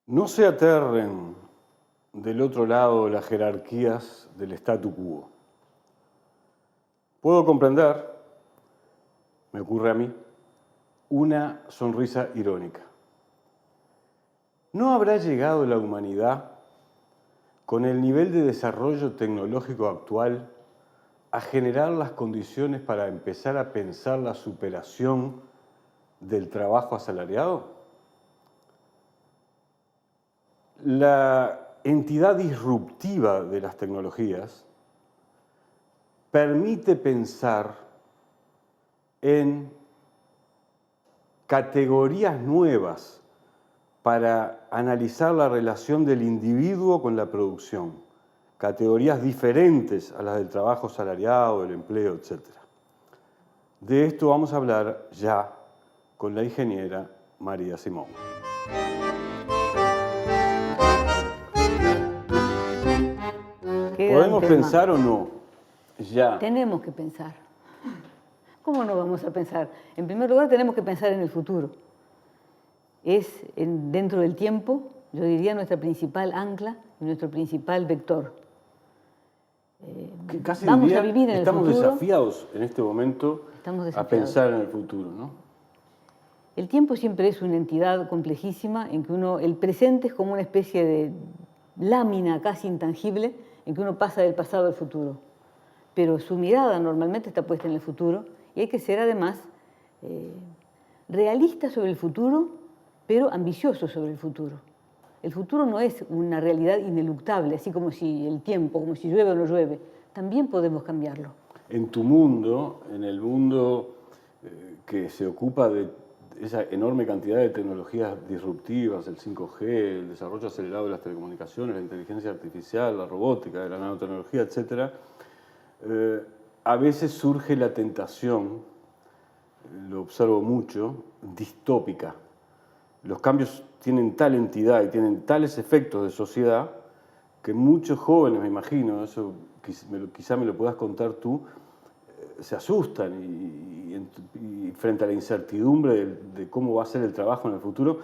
No se aterren del otro lado las jerarquías del statu quo. Puedo comprender, me ocurre a mí, una sonrisa irónica. ¿No habrá llegado la humanidad, con el nivel de desarrollo tecnológico actual, a generar las condiciones para empezar a pensar la superación del trabajo asalariado? La entidad disruptiva de las tecnologías permite pensar en categorías nuevas para analizar la relación del individuo con la producción, categorías diferentes a las del trabajo asalariado, del empleo, etc. De esto vamos a hablar ya con la ingeniera María Simón. ¿Podemos pensar o no? Ya. Tenemos que pensar. ¿Cómo no vamos a pensar? En primer lugar, tenemos que pensar en el futuro. Es, dentro del tiempo, yo diría, nuestra principal ancla y nuestro principal vector. Casi vamos diría, a vivir en el estamos futuro. desafiados en este momento a pensar en el futuro, ¿no? El tiempo siempre es una entidad complejísima en que el presente es como una especie de lámina casi intangible en que uno pasa del pasado al futuro. Pero su mirada normalmente está puesta en el futuro y hay que ser además realista sobre el futuro, pero ambicioso sobre el futuro. El futuro no es una realidad ineluctable, así como si el tiempo, como si llueve o no llueve. También podemos cambiarlo. En tu mundo, en el mundo que se ocupa de esa enorme cantidad de tecnologías disruptivas, el 5G, el desarrollo acelerado de las telecomunicaciones, la inteligencia artificial, la robótica, la nanotecnología, etc., a veces surge la tentación, lo observo mucho, distópica. Los cambios tienen tal entidad y tienen tales efectos de sociedad que muchos jóvenes, me imagino, eso quizá me lo puedas contar tú, se asustan y frente a la incertidumbre de cómo va a ser el trabajo en el futuro,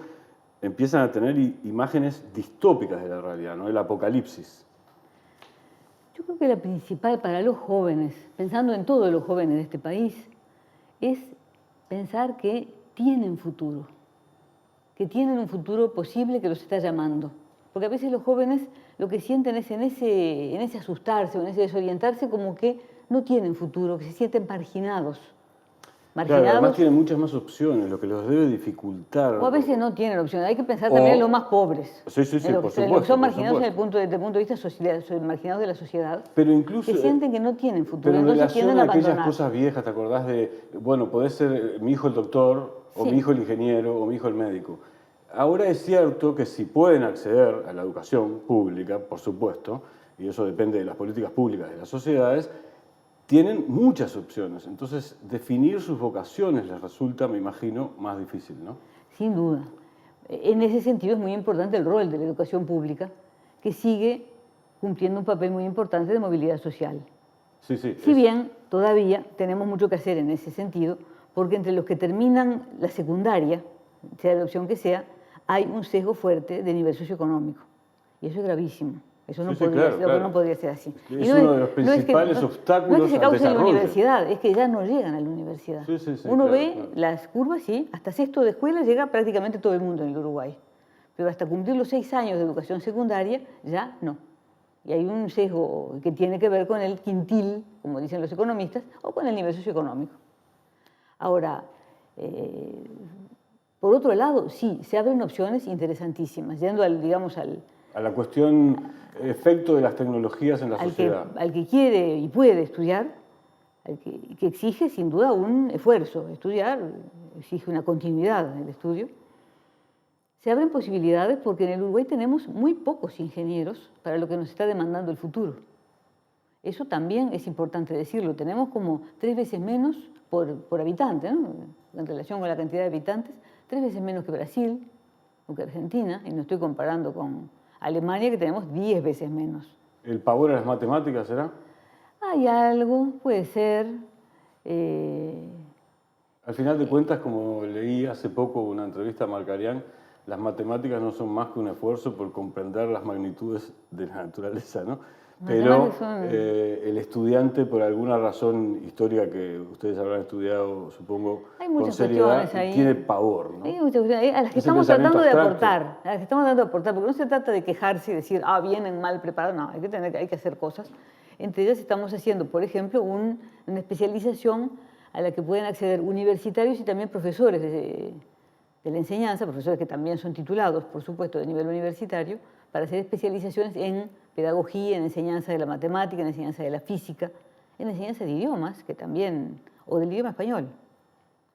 empiezan a tener imágenes distópicas de la realidad, ¿no? El apocalipsis. Yo creo que la principal para los jóvenes, pensando en todos los jóvenes de este país, es pensar que tienen futuro, que tienen un futuro posible que los está llamando. Porque a veces los jóvenes lo que sienten es en ese asustarse o en ese desorientarse como que no tienen futuro, que se sienten marginados. Claro, además tienen muchas más opciones, lo que los debe dificultar. O a veces no tienen opciones, hay que pensar también en los más pobres. Sí, por supuesto. Los que son marginados desde el punto de vista social, marginados de la sociedad, pero incluso, que sienten que no tienen futuro, pero en entonces relación tienden a a aquellas abandonar. cosas viejas, ¿te acordás de, bueno, podés ser mi hijo el doctor, o Sí. mi hijo el ingeniero, o mi hijo el médico? Ahora es cierto que si pueden acceder a la educación pública, por supuesto, y eso depende de las políticas públicas de las sociedades, tienen muchas opciones. Entonces, definir sus vocaciones les resulta, me imagino, más difícil, ¿no? Sin duda. En ese sentido es muy importante el rol de la educación pública, que sigue cumpliendo un papel muy importante de movilidad social. Sí, sí. Si bien todavía tenemos mucho que hacer en ese sentido, porque entre los que terminan la secundaria, sea la opción que sea, hay un sesgo fuerte de nivel socioeconómico. Y eso es gravísimo. Eso no, no podría ser así. Es uno de los principales obstáculos no es que se cause al en la desarrollo. universidad, es que ya no llegan a la universidad. Uno ve las curvas, sí, hasta sexto de escuela llega prácticamente todo el mundo en el Uruguay. Pero hasta cumplir los 6 años de educación secundaria, ya no. Y hay un sesgo que tiene que ver con el quintil, como dicen los economistas, o con el nivel socioeconómico. Ahora, por otro lado, sí, se abren opciones interesantísimas, yendo a la cuestión efecto de las tecnologías en la sociedad. Al que quiere y puede estudiar, que exige sin duda un esfuerzo. Estudiar exige una continuidad en el estudio. Se abren posibilidades porque en el Uruguay tenemos muy pocos ingenieros para lo que nos está demandando el futuro. Eso también es importante decirlo. Tenemos como 3 veces menos por habitante, ¿no? En relación con la cantidad de habitantes, 3 veces menos que Brasil o que Argentina, y no estoy comparando con Alemania, que tenemos 10 veces menos. ¿El pavor a las matemáticas será? Hay algo, puede ser. Al final de cuentas, como leí hace poco una entrevista a Marcarián, las matemáticas no son más que un esfuerzo por comprender las magnitudes de la naturaleza, ¿no? Pero el estudiante, por alguna razón histórica que ustedes habrán estudiado, supongo, con seriedad, tiene pavor, ¿no? Hay muchas cuestiones a las que estamos tratando de aportar, porque no se trata de quejarse y decir, vienen mal preparados, no, hay que hacer cosas. Entre ellas estamos haciendo, por ejemplo, una especialización a la que pueden acceder universitarios y también profesores de la enseñanza, profesores que también son titulados, por supuesto, de nivel universitario, para hacer especializaciones en pedagogía, en enseñanza de la matemática, en enseñanza de la física, en enseñanza de idiomas, que también, o del idioma español.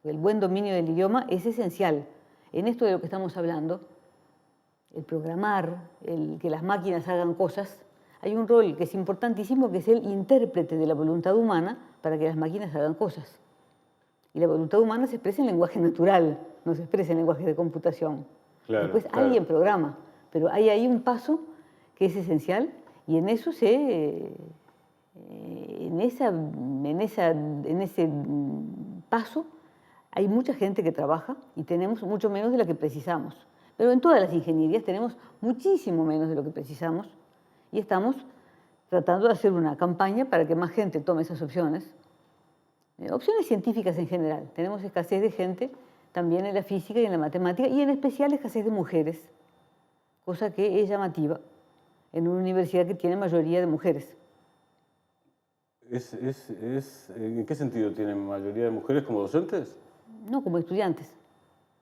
El buen dominio del idioma es esencial. En esto de lo que estamos hablando, el programar, el que las máquinas hagan cosas, hay un rol que es importantísimo, que es el intérprete de la voluntad humana para que las máquinas hagan cosas. Y la voluntad humana se expresa en lenguaje natural, no se expresa en lenguaje de computación. Claro, después alguien programa, pero hay ahí un paso que es esencial y en eso en ese paso hay mucha gente que trabaja y tenemos mucho menos de lo que precisamos. Pero en todas las ingenierías tenemos muchísimo menos de lo que precisamos y estamos tratando de hacer una campaña para que más gente tome esas opciones. Opciones científicas en general. Tenemos escasez de gente también en la física y en la matemática y en especial escasez de mujeres, cosa que es llamativa en una universidad que tiene mayoría de mujeres. ¿En qué sentido tienen mayoría de mujeres como docentes? No, como estudiantes.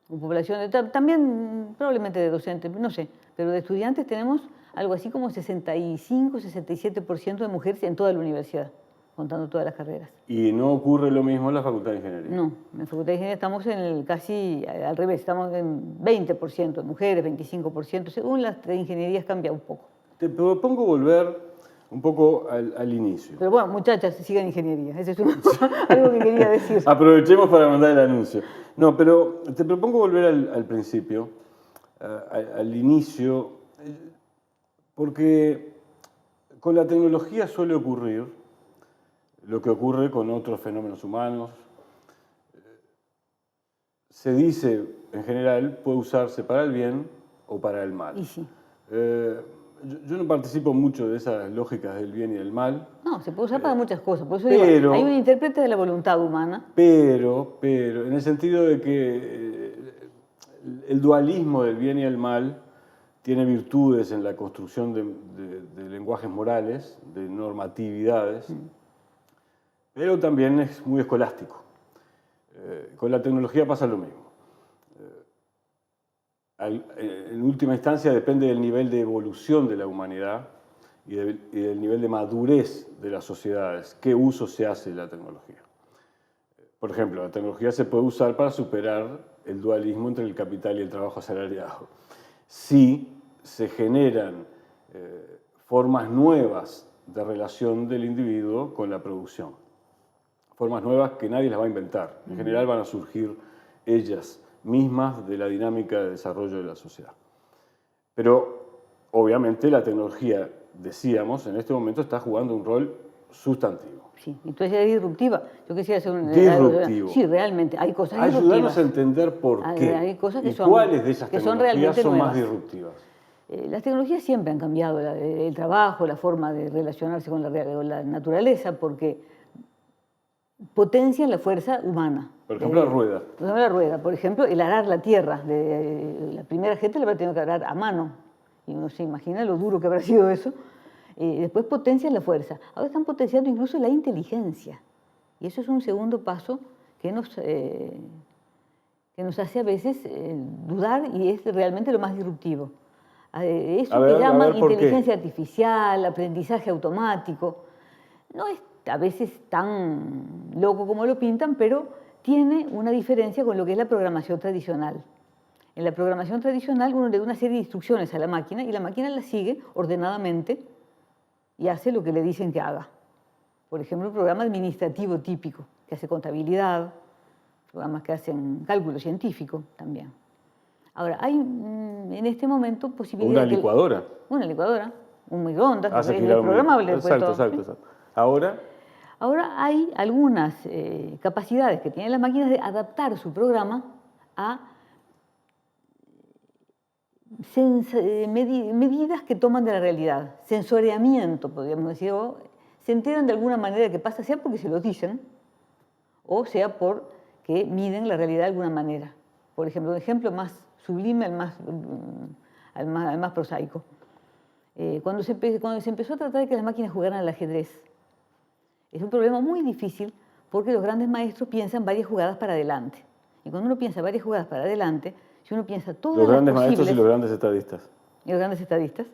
Como población, también probablemente de docentes, no sé, pero de estudiantes tenemos algo así como 65-67% de mujeres en toda la universidad, contando todas las carreras. ¿Y no ocurre lo mismo en la Facultad de Ingeniería? No, en la Facultad de Ingeniería estamos casi al revés, estamos en 20% de mujeres, 25%, según las ingenierías cambia un poco. Te propongo volver un poco al inicio. Pero bueno, muchachas, sigan ingeniería, eso es algo que quería decir. Aprovechemos para mandar el anuncio. No, pero te propongo volver al principio, al inicio, porque con la tecnología suele ocurrir lo que ocurre con otros fenómenos humanos. Se dice, en general, puede usarse para el bien o para el mal. Y sí. Yo no participo mucho de esas lógicas del bien y del mal. No, se puede usar para muchas cosas. Por eso digo, hay un intérprete de la voluntad humana. Pero, en el sentido de que el dualismo del bien y el mal tiene virtudes en la construcción de lenguajes morales, de normatividades, pero también es muy escolástico. Con la tecnología pasa lo mismo. En última instancia depende del nivel de evolución de la humanidad y del nivel de madurez de las sociedades, qué uso se hace de la tecnología. Por ejemplo, la tecnología se puede usar para superar el dualismo entre el capital y el trabajo asalariado. Si se generan formas nuevas de relación del individuo con la producción. Formas nuevas que nadie las va a inventar. En general van a surgir ellas mismas de la dinámica de desarrollo de la sociedad. Pero, obviamente, la tecnología, decíamos, en este momento está jugando un rol sustantivo. Sí, entonces es disruptiva. Yo quisiera hacer un... Disruptivo. Sí, realmente, hay cosas disruptivas. Ayúdanos a entender por qué. Hay cosas que y cuáles de esas que tecnologías son nuevas. Más disruptivas. Las tecnologías siempre han cambiado el trabajo, la forma de relacionarse con la naturaleza, porque potencian la fuerza humana. Por ejemplo, la rueda. Por ejemplo, la rueda. Por ejemplo, el arar la tierra. La primera gente la habrá tenido que arar a mano. Y uno se imagina lo duro que habrá sido eso. Después potencian la fuerza. Ahora están potenciando incluso la inteligencia. Y eso es un segundo paso que nos hace a veces dudar y es realmente lo más disruptivo. Eso que llaman inteligencia artificial, aprendizaje automático, no es a veces tan loco como lo pintan, pero tiene una diferencia con lo que es la programación tradicional. En la programación tradicional uno le da una serie de instrucciones a la máquina y la máquina las sigue ordenadamente y hace lo que le dicen que haga. Por ejemplo, un programa administrativo típico, que hace contabilidad, programas que hacen cálculo científico también. Ahora, hay en este momento posibilidad Una licuadora. Una licuadora, un microondas, es programable. Exacto. Ahora hay algunas capacidades que tienen las máquinas de adaptar su programa a medidas que toman de la realidad, sensoriamiento, podríamos decir, o se enteran de alguna manera de que pasa, sea porque se lo dicen, o sea porque miden la realidad de alguna manera. Por ejemplo, un ejemplo más sublime, al más prosaico. Cuando se empezó a tratar de que las máquinas jugaran al ajedrez, es un problema muy difícil porque los grandes maestros piensan varias jugadas para adelante. Y cuando uno piensa varias jugadas para adelante, si uno piensa todas las posibles... Los grandes maestros y los grandes estadistas. Y los grandes estadistas.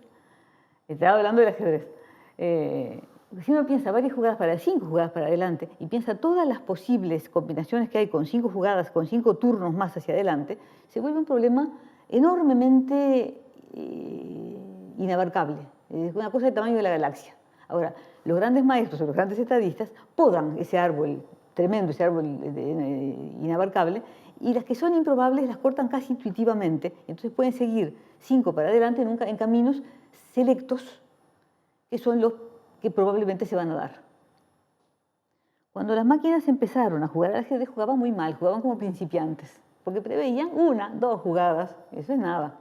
Estaba hablando del ajedrez. Si uno piensa varias jugadas para 5 jugadas para adelante y piensa todas las posibles combinaciones que hay con 5 jugadas, con 5 turnos más hacia adelante, se vuelve un problema enormemente inabarcable. Es una cosa del tamaño de la galaxia. Ahora, los grandes maestros o los grandes estadistas podan ese árbol tremendo, ese árbol inabarcable, y las que son improbables las cortan casi intuitivamente. Entonces pueden seguir 5 para adelante en caminos selectos, que son los que probablemente se van a dar. Cuando las máquinas empezaron a jugar al ajedrez, jugaban muy mal, jugaban como principiantes, porque preveían 1, 2 jugadas, eso es nada.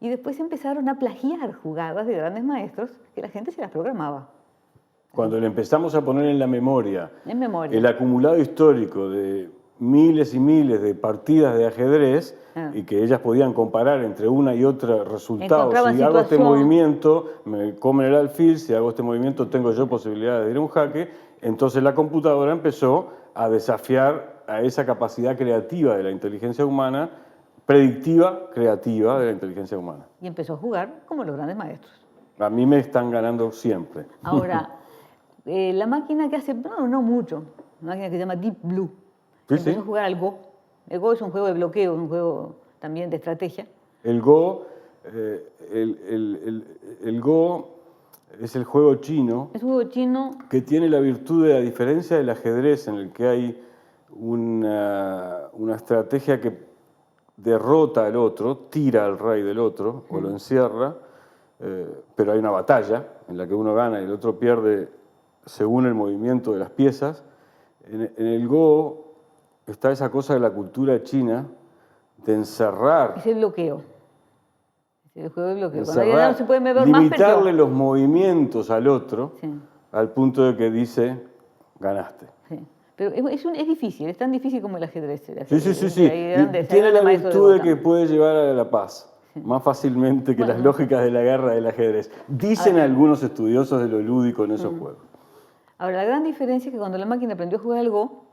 Y después empezaron a plagiar jugadas de grandes maestros que la gente se las programaba. Cuando le empezamos a poner en la memoria, el acumulado histórico de miles y miles de partidas de ajedrez y que ellas podían comparar entre una y otra resultados. Si hago este movimiento, me comen el alfil, si hago este movimiento tengo yo posibilidad de ir a un jaque. Entonces la computadora empezó a desafiar a esa capacidad creativa de la inteligencia humana, predictiva, creativa de la inteligencia humana. Y empezó a jugar como los grandes maestros. A mí me están ganando siempre. Ahora, la máquina que hace, no mucho, una máquina que se llama Deep Blue, empezó a jugar al Go. El Go es un juego de bloqueo, es un juego también de estrategia. El Go, el Go es el juego chino. Es un juego chino que tiene la virtud de, a diferencia del ajedrez, en el que hay una estrategia que derrota al otro, tira al rey del otro o lo encierra, pero hay una batalla en la que uno gana y el otro pierde según el movimiento de las piezas. En el Go está esa cosa de la cultura china de encerrar. Es el bloqueo. Es el juego de bloqueo. Encerrar, cuando ya no se puede ver limitarle los movimientos al otro, sí, al punto de que dice, ganaste. Sí. Pero es difícil, es tan difícil como el ajedrez. Sí. Tiene la virtud de que puede llevar a la paz. Sí. Más fácilmente que las lógicas de la guerra del ajedrez. Dicen algunos estudiosos de lo lúdico en esos juegos. Ahora, la gran diferencia es que cuando la máquina aprendió a jugar al Go,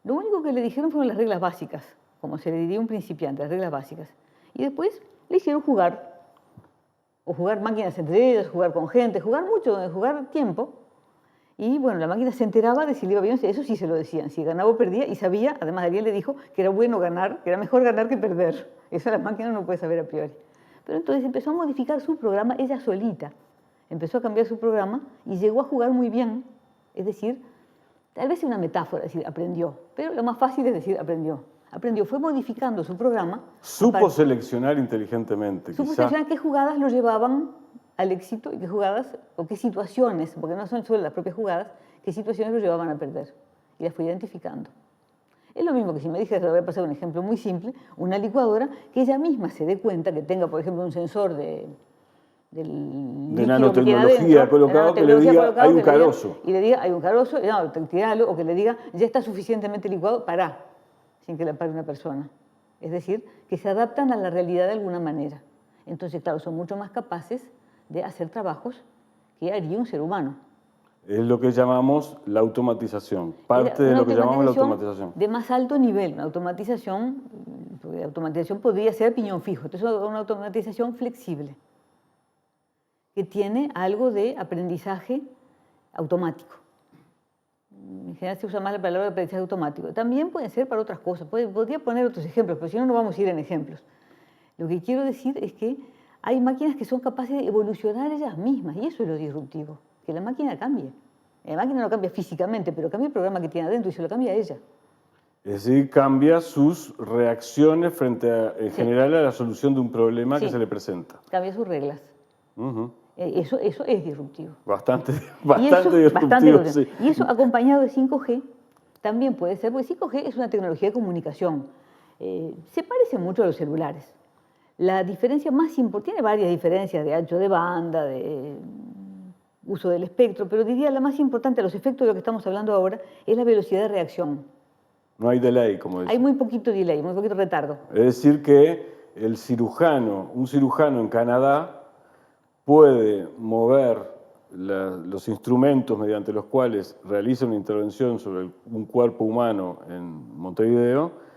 lo único que le dijeron fueron las reglas básicas, como se le diría a un principiante, las reglas básicas. Y después le hicieron jugar, o jugar máquinas entre ellas, jugar con gente, jugar mucho, jugar tiempo. Y bueno, la máquina se enteraba de si le iba bien, eso sí se lo decían, si ganaba o perdía, y sabía, además alguien le dijo que era bueno ganar, que era mejor ganar que perder. Eso la máquina no puede saber a priori. Pero entonces empezó a modificar su programa ella solita. Empezó a cambiar su programa y llegó a jugar muy bien. Es decir, tal vez es una metáfora decir aprendió, pero lo más fácil es decir aprendió. Aprendió, fue modificando su programa. Supo seleccionar inteligentemente. Supo seleccionar qué jugadas lo llevaban al éxito y qué jugadas o qué situaciones, porque no son solo las propias jugadas, qué situaciones lo llevaban a perder. Y las fue identificando. Es lo mismo que si me dijeras, le voy a pasar un ejemplo muy simple, una licuadora que ella misma se dé cuenta que tenga, por ejemplo, un sensor de nanotecnología colocado que le diga hay un carozo. Y le diga hay un carozo, no, tiralo, o que le diga ya está suficientemente licuado, pará, sin que la pare una persona. Es decir, que se adaptan a la realidad de alguna manera. Entonces, claro, son mucho más capaces de hacer trabajos que haría un ser humano. Es lo que llamamos la automatización, parte de lo que llamamos la automatización. De más alto nivel, una automatización podría ser piñón fijo, entonces una automatización flexible, que tiene algo de aprendizaje automático. En general se usa más la palabra aprendizaje automático. También puede ser para otras cosas. Podría poner otros ejemplos, pero si no, no vamos a ir en ejemplos. Lo que quiero decir es que hay máquinas que son capaces de evolucionar ellas mismas, y eso es lo disruptivo, que la máquina cambie. La máquina no cambia físicamente, pero cambia el programa que tiene adentro y se lo cambia a ella. Es decir, cambia sus reacciones frente en general a la solución de un problema que se le presenta. Cambia sus reglas. Eso es disruptivo. Bastante disruptivo, sí. Y eso acompañado de 5G también puede ser, porque 5G es una tecnología de comunicación. Se parece mucho a los celulares, La diferencia más importante, tiene varias diferencias de ancho de banda, de uso del espectro, pero diría la más importante, los efectos de lo que estamos hablando ahora, es la velocidad de reacción. No hay delay, como decía. Hay muy poquito delay, muy poquito retardo. Es decir que un cirujano en Canadá puede mover los instrumentos mediante los cuales realiza una intervención sobre un cuerpo humano en Montevideo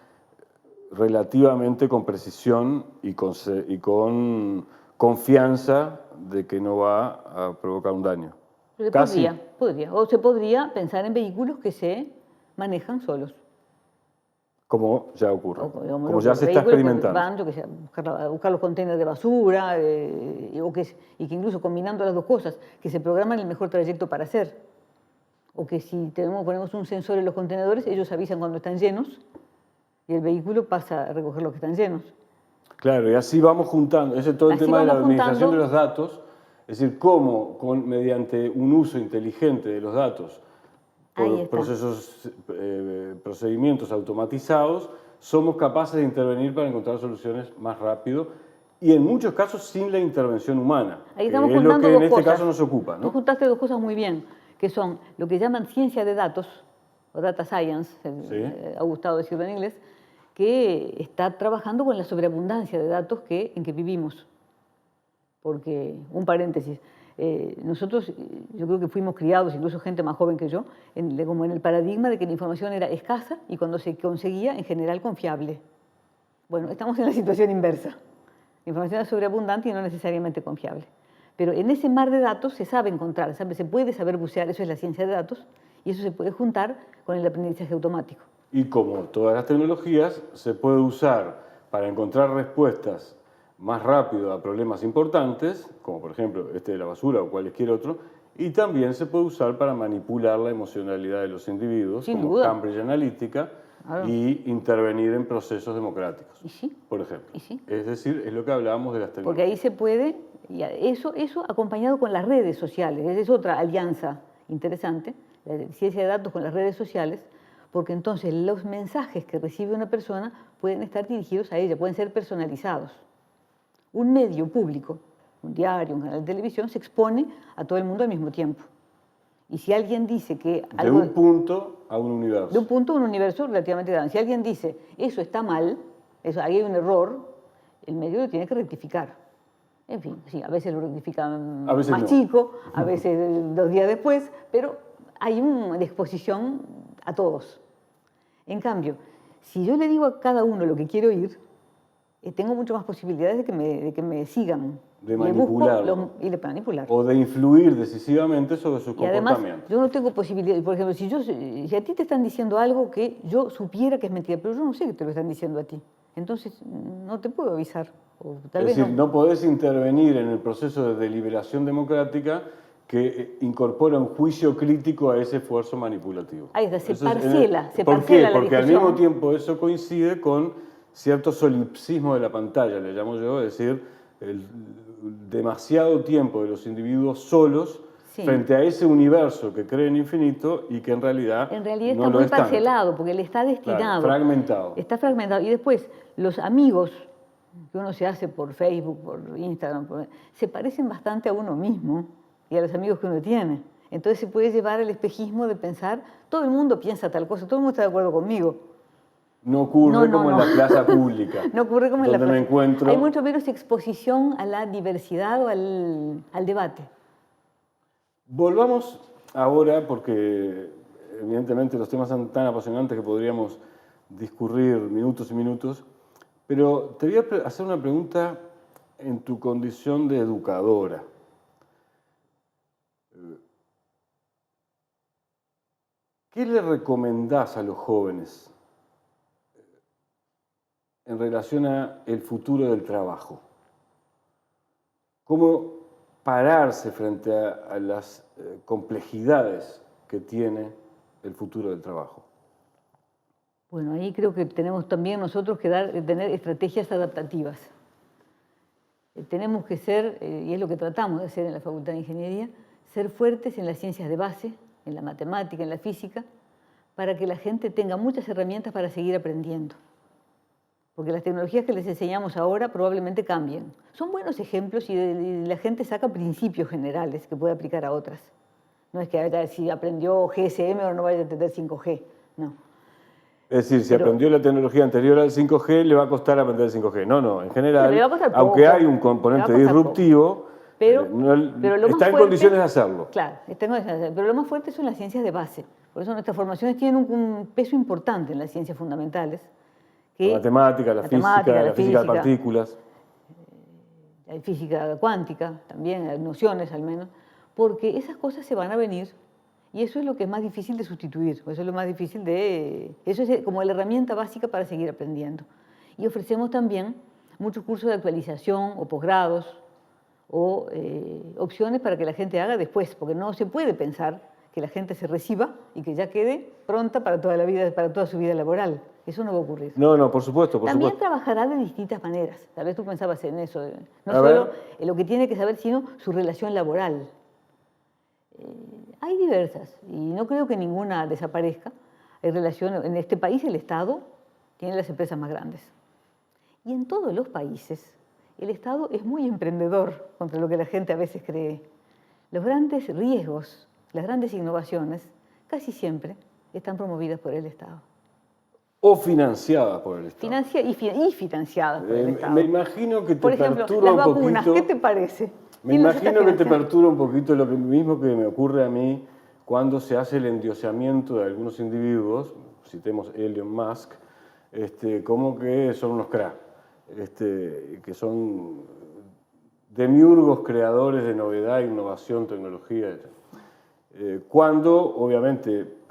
relativamente con precisión y con confianza de que no va a provocar un daño. Casi. Podría. O se podría pensar en vehículos que se manejan solos. Como ya ocurre, como los ya se está experimentando. Van, yo que sé, a buscar los contenedores de basura, y que incluso combinando las dos cosas, que se programan el mejor trayecto para hacer. O que si ponemos un sensor en los contenedores, ellos avisan cuando están llenos y el vehículo pasa a recoger los que están llenos. Claro, y así vamos juntando, ese es todo el tema de la administración de los datos, es decir, cómo mediante un uso inteligente de los datos, por procedimientos automatizados, somos capaces de intervenir para encontrar soluciones más rápido y en muchos casos sin la intervención humana, Ahí que estamos es lo que en este cosas. caso nos ocupa, ¿no? Tú juntaste dos cosas muy bien, que son lo que llaman ciencia de datos, o data science, ha gustado decirlo en inglés, que está trabajando con la sobreabundancia de datos en que vivimos. Porque, un paréntesis, nosotros, yo creo que fuimos criados, incluso gente más joven que yo, como en el paradigma de que la información era escasa y cuando se conseguía, en general, confiable. Bueno, estamos en la situación inversa. La información es sobreabundante y no necesariamente confiable. Pero en ese mar de datos se sabe encontrar, se puede saber bucear, eso es la ciencia de datos, y eso se puede juntar con el aprendizaje automático. Y como todas las tecnologías, se puede usar para encontrar respuestas más rápido a problemas importantes, como por ejemplo este de la basura o cualquier otro, y también se puede usar para manipular la emocionalidad de los individuos, Sin como duda. Cambridge Analytica, y intervenir en procesos democráticos, por ejemplo. Es decir, es lo que hablábamos de las tecnologías. Porque ahí se puede, y eso acompañado con las redes sociales, esa es otra alianza interesante, la ciencia de datos con las redes sociales, porque entonces los mensajes que recibe una persona pueden estar dirigidos a ella, pueden ser personalizados. Un medio público, un diario, un canal de televisión, se expone a todo el mundo al mismo tiempo. Y si alguien dice que algo... De un punto a un universo. De un punto a un universo relativamente grande. Si alguien dice, eso está mal, ahí hay un error, el medio lo tiene que rectificar. En fin, sí, a veces lo rectifican más chico, a veces 2 días después, pero hay una exposición a todos. En cambio, si yo le digo a cada uno lo que quiero oír, tengo mucho más posibilidades de que me sigan. De manipularlo. Y de manipular. O de influir decisivamente sobre su comportamiento. Además, yo no tengo posibilidad. Por ejemplo, si a ti te están diciendo algo que yo supiera que es mentira, pero yo no sé que te lo están diciendo a ti, entonces no te puedo avisar. Es decir, no podés intervenir en el proceso de deliberación democrática que incorpora un juicio crítico a ese esfuerzo manipulativo. Ahí está, se parcela la discusión. ¿Por qué? Porque al mismo tiempo eso coincide con cierto solipsismo de la pantalla, le llamo yo, es decir, el demasiado tiempo de los individuos solos frente a ese universo que creen infinito y que en realidad no está muy parcelado, porque le está destinado. Claro, fragmentado. Está fragmentado. Y después, los amigos que uno se hace por Facebook, por Instagram, se parecen bastante a uno mismo y a los amigos que uno tiene. Entonces se puede llevar al espejismo de pensar, todo el mundo piensa tal cosa, todo el mundo está de acuerdo conmigo. No ocurre como en la plaza pública. No ocurre como en la plaza. Me encuentro... Hay mucho menos exposición a la diversidad o al debate. Volvamos ahora, porque evidentemente los temas son tan apasionantes que podríamos discurrir minutos y minutos, pero te voy a hacer una pregunta en tu condición de educadora. ¿Qué le recomendás a los jóvenes en relación al futuro del trabajo? ¿Cómo pararse frente a las complejidades que tiene el futuro del trabajo? Bueno, ahí creo que tenemos también nosotros que tener estrategias adaptativas. Tenemos que ser, y es lo que tratamos de hacer en la Facultad de Ingeniería, ser fuertes en las ciencias de base, en la matemática, en la física, para que la gente tenga muchas herramientas para seguir aprendiendo. porque las tecnologías que les enseñamos ahora probablemente cambien. Son buenos ejemplos y la gente saca principios generales que puede aplicar a otras. No es que si aprendió GSM o no vaya a entender 5G, no. Es decir, si aprendió la tecnología anterior al 5G, le va a costar aprender el 5G. No, en general, le va a costar aunque poco, hay un componente le va a costar disruptivo, pero lo está en condiciones de hacerlo. Claro, está en condiciones de hacerlo. Pero lo más fuerte son las ciencias de base. Por eso nuestras formaciones tienen un peso importante en las ciencias fundamentales. La matemática, la física de partículas. La física cuántica, también, nociones al menos, porque esas cosas se van a venir y eso es lo que es más difícil de sustituir, eso es lo más difícil eso es como la herramienta básica para seguir aprendiendo. Y ofrecemos también muchos cursos de actualización o posgrados o opciones para que la gente haga después, porque no se puede pensar que la gente se reciba y que ya quede pronta para toda la vida, para toda su vida laboral. Eso no va a ocurrir. No, por supuesto, También trabajará de distintas maneras. Tal vez tú pensabas en eso. No a solo ver. en lo que tiene que saber, sino su relación laboral. Hay diversas y no creo que ninguna desaparezca. Hay relación, en este país el Estado tiene las empresas más grandes. Y en todos los países el Estado es muy emprendedor contra lo que la gente a veces cree. Los grandes riesgos, las grandes innovaciones, casi siempre están promovidas por el Estado. O financiadas por el Estado. Y financiadas por el Estado. Me imagino que te por ejemplo, perturba las un vacunas, poquito. ¿qué te parece? Me imagino que te perturba un poquito lo mismo que me ocurre a mí cuando se hace el endioseamiento de algunos individuos, citemos Elon Musk, como que son unos cracks, que son demiurgos creadores de novedad, innovación, tecnología, cuando obviamente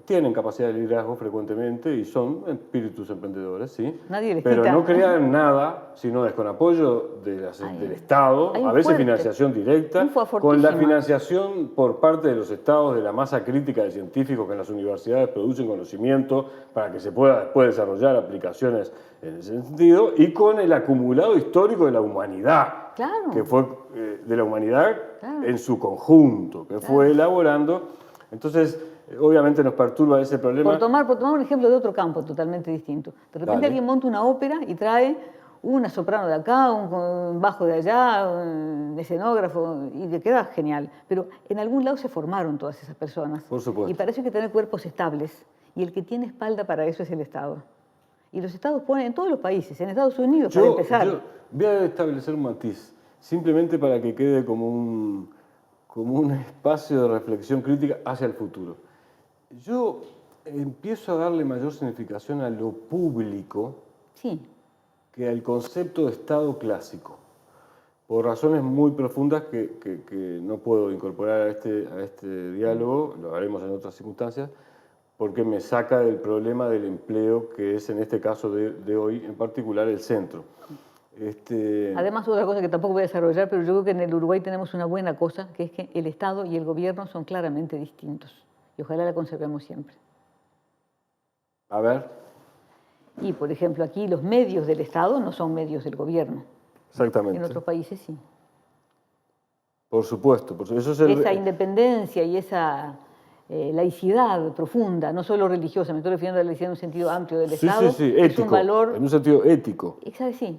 tienen capacidad de liderazgo frecuentemente y son espíritus emprendedores, ¿sí? Nadie les pero quita. no crean nada, sino es con apoyo del Estado, a veces financiación directa, con la financiación por parte de los estados de la masa crítica de científicos que en las universidades producen conocimiento para que se pueda después desarrollar aplicaciones en ese sentido, y con el acumulado histórico de la humanidad, claro. que fue de la humanidad en su conjunto, que fue elaborando. Entonces, obviamente nos perturba ese problema. Por tomar un ejemplo de otro campo totalmente distinto. De repente alguien monta una ópera y trae una soprano de acá, un bajo de allá, un escenógrafo, y le queda genial. Pero en algún lado se formaron todas esas personas. Por supuesto. Y para eso hay que tener cuerpos estables. Y el que tiene espalda para eso es el Estado. Y los Estados ponen en todos los países, en Estados Unidos, para empezar. Yo voy a establecer un matiz, simplemente para que quede como un espacio de reflexión crítica hacia el futuro. Yo empiezo a darle mayor significación a lo público que al concepto de Estado clásico, por razones muy profundas que no puedo incorporar a este diálogo, lo haremos en otras circunstancias, porque me saca del problema del empleo, que es en este caso de hoy en particular el centro. Además, otra cosa que tampoco voy a desarrollar, pero yo creo que en el Uruguay tenemos una buena cosa, que es que el Estado y el gobierno son claramente distintos. Y ojalá la conservemos siempre. A ver. Y, por ejemplo, aquí los medios del Estado no son medios del gobierno. Exactamente. En otros países sí. Por supuesto. Eso es esa independencia y esa laicidad profunda, no solo religiosa, me estoy refiriendo a la laicidad en un sentido amplio del Estado. Sí, ético, es un valor... en un sentido ético. Sí.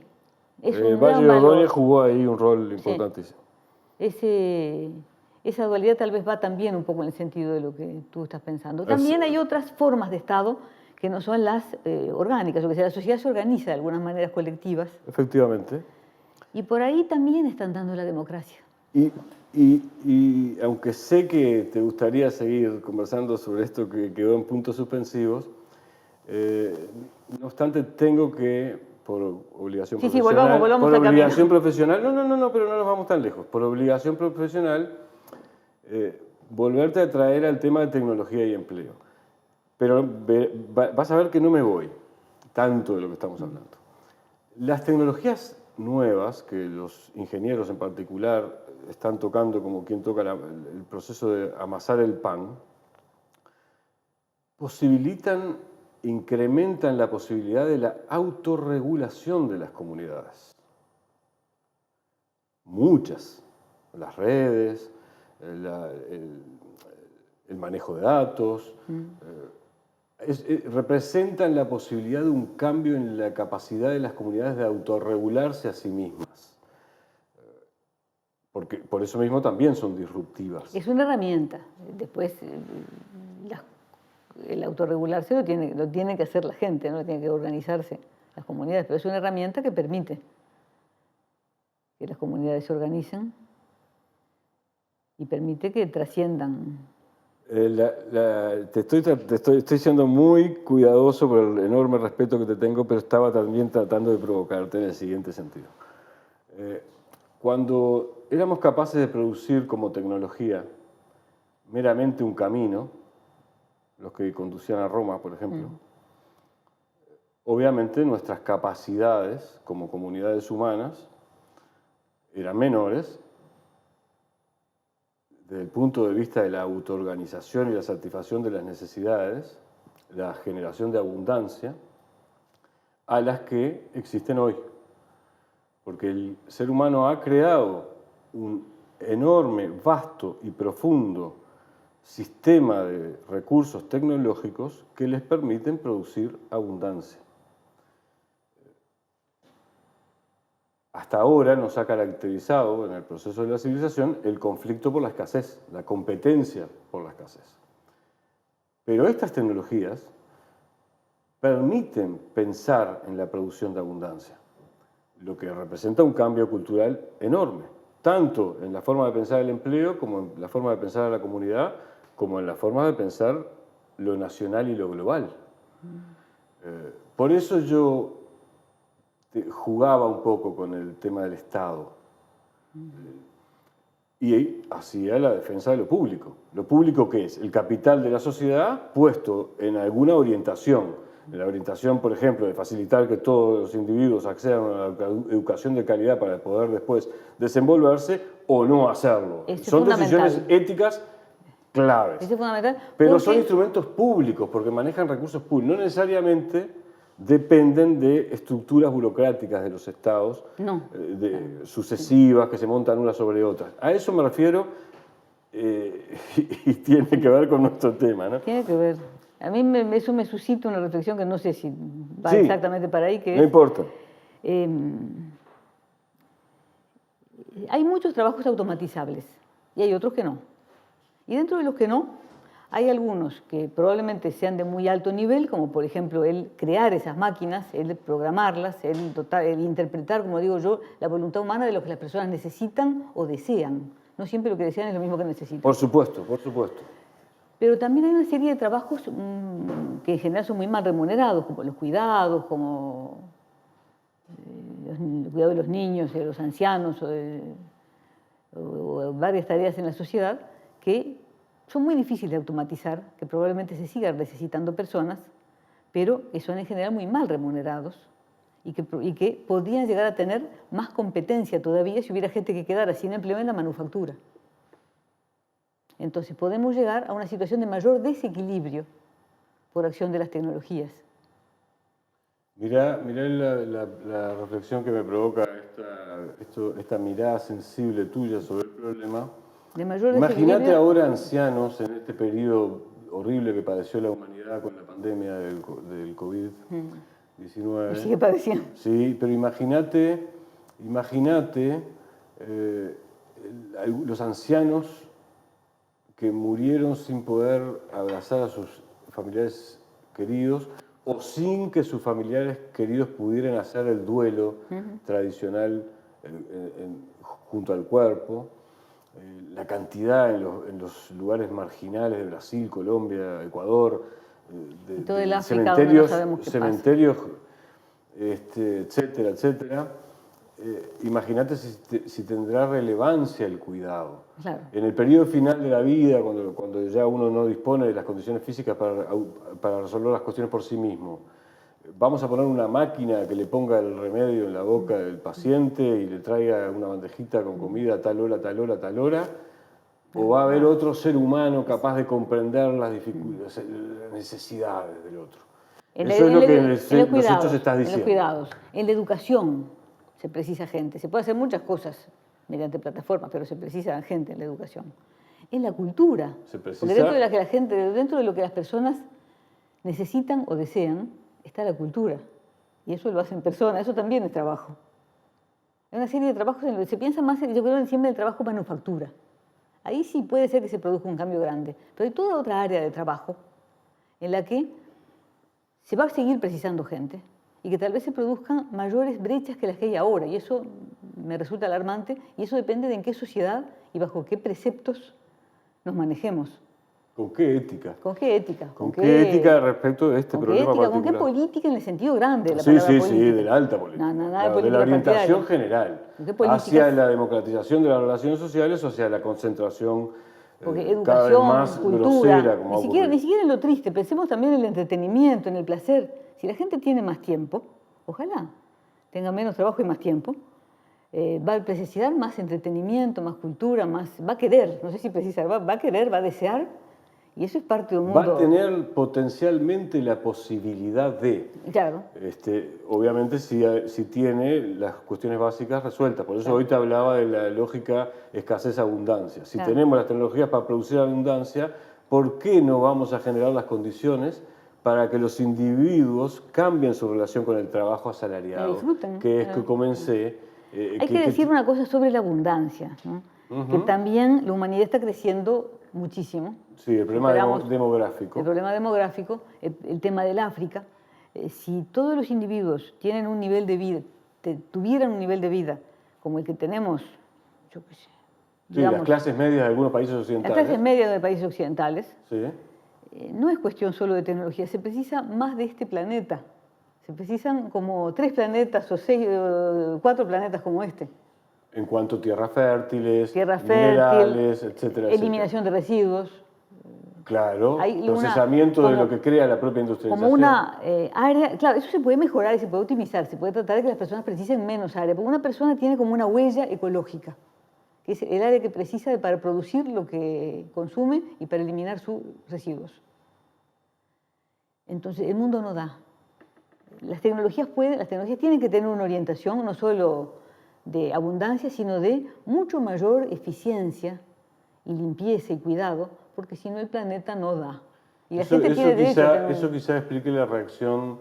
Es un Valle gran valor. jugó ahí un rol importantísimo. Esa dualidad tal vez va también un poco en el sentido de lo que tú estás pensando. También hay otras formas de Estado que no son las orgánicas, o que sea, la sociedad se organiza de algunas maneras colectivas. Efectivamente. Y por ahí también están dando la democracia. Y aunque sé que te gustaría seguir conversando sobre esto que quedó en puntos suspensivos, no obstante tengo que, por obligación profesional... volvamos por al obligación camino. profesional, no, pero no nos vamos tan lejos. Por obligación profesional, volverte a traer al tema de tecnología y empleo. Pero vas a ver que no me voy tanto de lo que estamos hablando. Las tecnologías nuevas, que los ingenieros en particular están tocando como quien toca el proceso de amasar el pan, incrementan la posibilidad de la autorregulación de las comunidades. Muchas. Las redes, el manejo de datos. representan la posibilidad de un cambio en la capacidad de las comunidades de autorregularse a sí mismas. Porque por eso mismo también son disruptivas. Es una herramienta. Después, el autorregularse lo tiene que hacer la gente, ¿no? Tiene que organizarse las comunidades, pero es una herramienta que permite que las comunidades se organicen y permite que trasciendan. Estoy siendo muy cuidadoso por el enorme respeto que te tengo, pero estaba también tratando de provocarte en el siguiente sentido. Cuando éramos capaces de producir como tecnología meramente un camino, los que conducían a Roma, por ejemplo, obviamente nuestras capacidades como comunidades humanas eran menores desde el punto de vista de la autoorganización y la satisfacción de las necesidades, la generación de abundancia, a las que existen hoy. Porque el ser humano ha creado un enorme, vasto y profundo sistema de recursos tecnológicos que les permiten producir abundancia. Hasta ahora nos ha caracterizado en el proceso de la civilización el conflicto por la escasez, la competencia por la escasez. Pero estas tecnologías permiten pensar en la producción de abundancia, lo que representa un cambio cultural enorme, tanto en la forma de pensar el empleo, como en la forma de pensar a la comunidad, como en la forma de pensar lo nacional y lo global. Por eso yo jugaba un poco con el tema del Estado y hacía la defensa de lo público. ¿Lo público qué es? El capital de la sociedad puesto en alguna orientación. En la orientación, por ejemplo, de facilitar que todos los individuos accedan a la educación de calidad para poder después desenvolverse o no hacerlo. Son decisiones éticas claves. Eso es fundamental. Pero son instrumentos públicos porque manejan recursos públicos. No necesariamente dependen de estructuras burocráticas de los estados, sucesivas, que se montan unas sobre otras. A eso me refiero y tiene que ver con nuestro tema, ¿no? Tiene que ver. A mí eso me suscita una reflexión que no sé si va exactamente para ahí. No importa. Hay muchos trabajos automatizables y hay otros que no. Y dentro de los que no, hay algunos que probablemente sean de muy alto nivel, como por ejemplo el crear esas máquinas, el programarlas, el interpretar, como digo yo, la voluntad humana de lo que las personas necesitan o desean. No siempre lo que desean es lo mismo que necesitan. Por supuesto, por supuesto. Pero también hay una serie de trabajos que en general son muy mal remunerados, como los cuidados, como el cuidado de los niños, de los ancianos, o varias tareas en la sociedad, que son muy difíciles de automatizar, que probablemente se sigan necesitando personas, pero que son en general muy mal remunerados y que podrían llegar a tener más competencia todavía si hubiera gente que quedara sin empleo en la manufactura. Entonces podemos llegar a una situación de mayor desequilibrio por acción de las tecnologías. Mirá la reflexión que me provoca esta mirada sensible tuya sobre el problema. Imagínate ahora ancianos en este periodo horrible que padeció la humanidad con la pandemia del COVID-19. Y sigue padeciendo. Sí, pero imagínate los ancianos que murieron sin poder abrazar a sus familiares queridos o sin que sus familiares queridos pudieran hacer el duelo tradicional junto al cuerpo. La cantidad en los lugares marginales de Brasil, Colombia, Ecuador, de cementerios, etcétera, etcétera. Imagínate si tendrá relevancia el cuidado. Claro. En el periodo final de la vida, cuando ya uno no dispone de las condiciones físicas para resolver las cuestiones por sí mismo, vamos a poner una máquina que le ponga el remedio en la boca del paciente y le traiga una bandejita con comida a tal hora, tal hora, tal hora, o va a haber otro ser humano capaz de comprender las dificultades, las necesidades del otro. Eso es lo que en los hechos estás diciendo. En los cuidados, en la educación se precisa gente. Se puede hacer muchas cosas mediante plataformas, pero se precisa gente en la educación. En la cultura. Se precisa. Porque dentro de lo que las personas necesitan o desean, está la cultura. Y eso lo hacen personas, eso también es trabajo. Hay una serie de trabajos en los que se piensa más, yo creo, siempre en el trabajo manufactura. Ahí sí puede ser que se produzca un cambio grande. Pero hay toda otra área de trabajo en la que se va a seguir precisando gente y que tal vez se produzcan mayores brechas que las que hay ahora. Y eso me resulta alarmante y eso depende de en qué sociedad y bajo qué preceptos nos manejemos. ¿Con qué ética? ¿Con qué ética? ¿Con qué ética respecto de este problema particular? ¿Con qué política en el sentido grande de la Sí, palabra sí, política? sí, de la alta política. Nada de política de la orientación partidaria. general. ¿Con qué políticas? Hacia la democratización de las relaciones sociales o hacia la concentración Porque cada vez educación, más cultura, grosera, como ni siquiera en lo triste, pensemos también en el entretenimiento, en el placer. Si la gente tiene más tiempo, ojalá tenga menos trabajo y más tiempo, va a precisar más entretenimiento, más cultura, va a querer, no sé si precisar, va a querer, va a desear, y eso es parte de un mundo. Va a tener potencialmente la posibilidad de, claro. Obviamente si tiene las cuestiones básicas resueltas. Por eso Claro. hoy te hablaba de la lógica escasez-abundancia. Si Claro. tenemos las tecnologías para producir abundancia, ¿por qué no vamos a generar las condiciones para que los individuos cambien su relación con el trabajo asalariado? La disfruten. Que es que comencé. Hay que decir una cosa sobre la abundancia, ¿no? Que también la humanidad está creciendo muchísimo. Sí, el problema demográfico. El problema demográfico, el tema del África. Si todos los individuos tienen un nivel de vida, tuvieran un nivel de vida como el que tenemos, yo qué sé. Sí, las clases medias de algunos países occidentales. Las clases medias de países occidentales. Sí. No es cuestión solo de tecnología, se precisa más de este planeta. Se precisan como 3 planetas o 4 planetas como este. En cuanto a tierras fértiles, minerales, etcétera, eliminación de residuos. Claro, procesamiento de lo que crea la propia industrialización. Como una área, claro, eso se puede mejorar y se puede optimizar, se puede tratar de que las personas precisen menos área, porque una persona tiene como una huella ecológica, que es el área que precisa para producir lo que consume y para eliminar sus residuos. Entonces, el mundo no da. Las tecnologías tienen que tener una orientación no solo de abundancia, sino de mucho mayor eficiencia y limpieza y cuidado, porque si no el planeta no da. Y la gente tiene derecho a tener eso quizá explique la reacción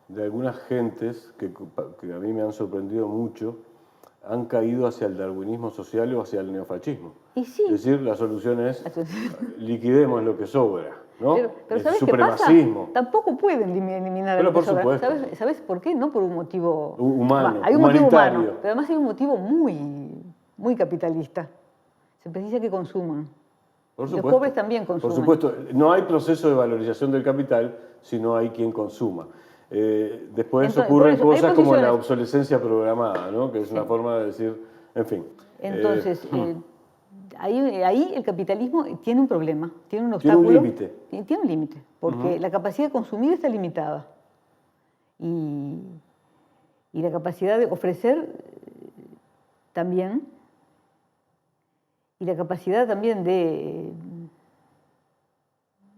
de algunas gentes que a mí me han sorprendido mucho, han caído hacia el darwinismo social o hacia el neofascismo. Y sí. Es decir, la solución es liquidemos lo que sobra, ¿no? Pero el ¿sabes supremacismo. qué pasa? Tampoco pueden eliminar pero lo que por sobra. supuesto. ¿Sabes por qué? No por un motivo humano, hay un motivo humanitario. humano, pero además hay un motivo muy capitalista. Se precisa que consuman. Por supuesto. Los pobres también consumen. Por supuesto, no hay proceso de valorización del capital si no hay quien consuma. Después ocurren cosas como la obsolescencia programada, ¿no? Que es una forma de decir, en fin. Entonces, ahí el capitalismo tiene un problema, tiene un obstáculo. Tiene un límite. Tiene un límite, porque la capacidad de consumir está limitada. Y la capacidad de ofrecer también. Y la capacidad también de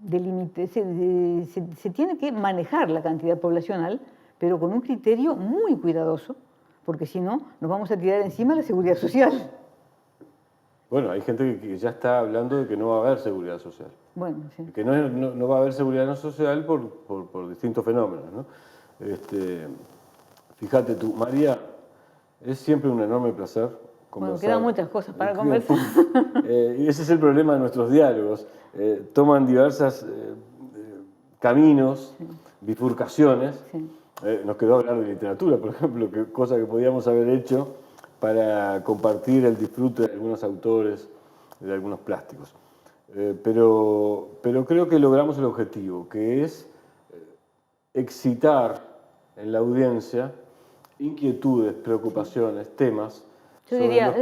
límite. Se tiene que manejar la cantidad poblacional, pero con un criterio muy cuidadoso, porque si no, nos vamos a tirar encima la seguridad social. Bueno, hay gente que ya está hablando de que no va a haber seguridad social. Bueno, sí. Que no va a haber seguridad social por distintos fenómenos, ¿no? Fíjate tú, María, es siempre un enorme placer conversar. Bueno, quedan muchas cosas para conversar. Y ese es el problema de nuestros diálogos. Toman diversos caminos, bifurcaciones. Sí. Nos quedó hablar de literatura, por ejemplo, cosa que podíamos haber hecho para compartir el disfrute de algunos autores, de algunos plásticos. Pero creo que logramos el objetivo, que es excitar en la audiencia inquietudes, preocupaciones, temas. Yo diría,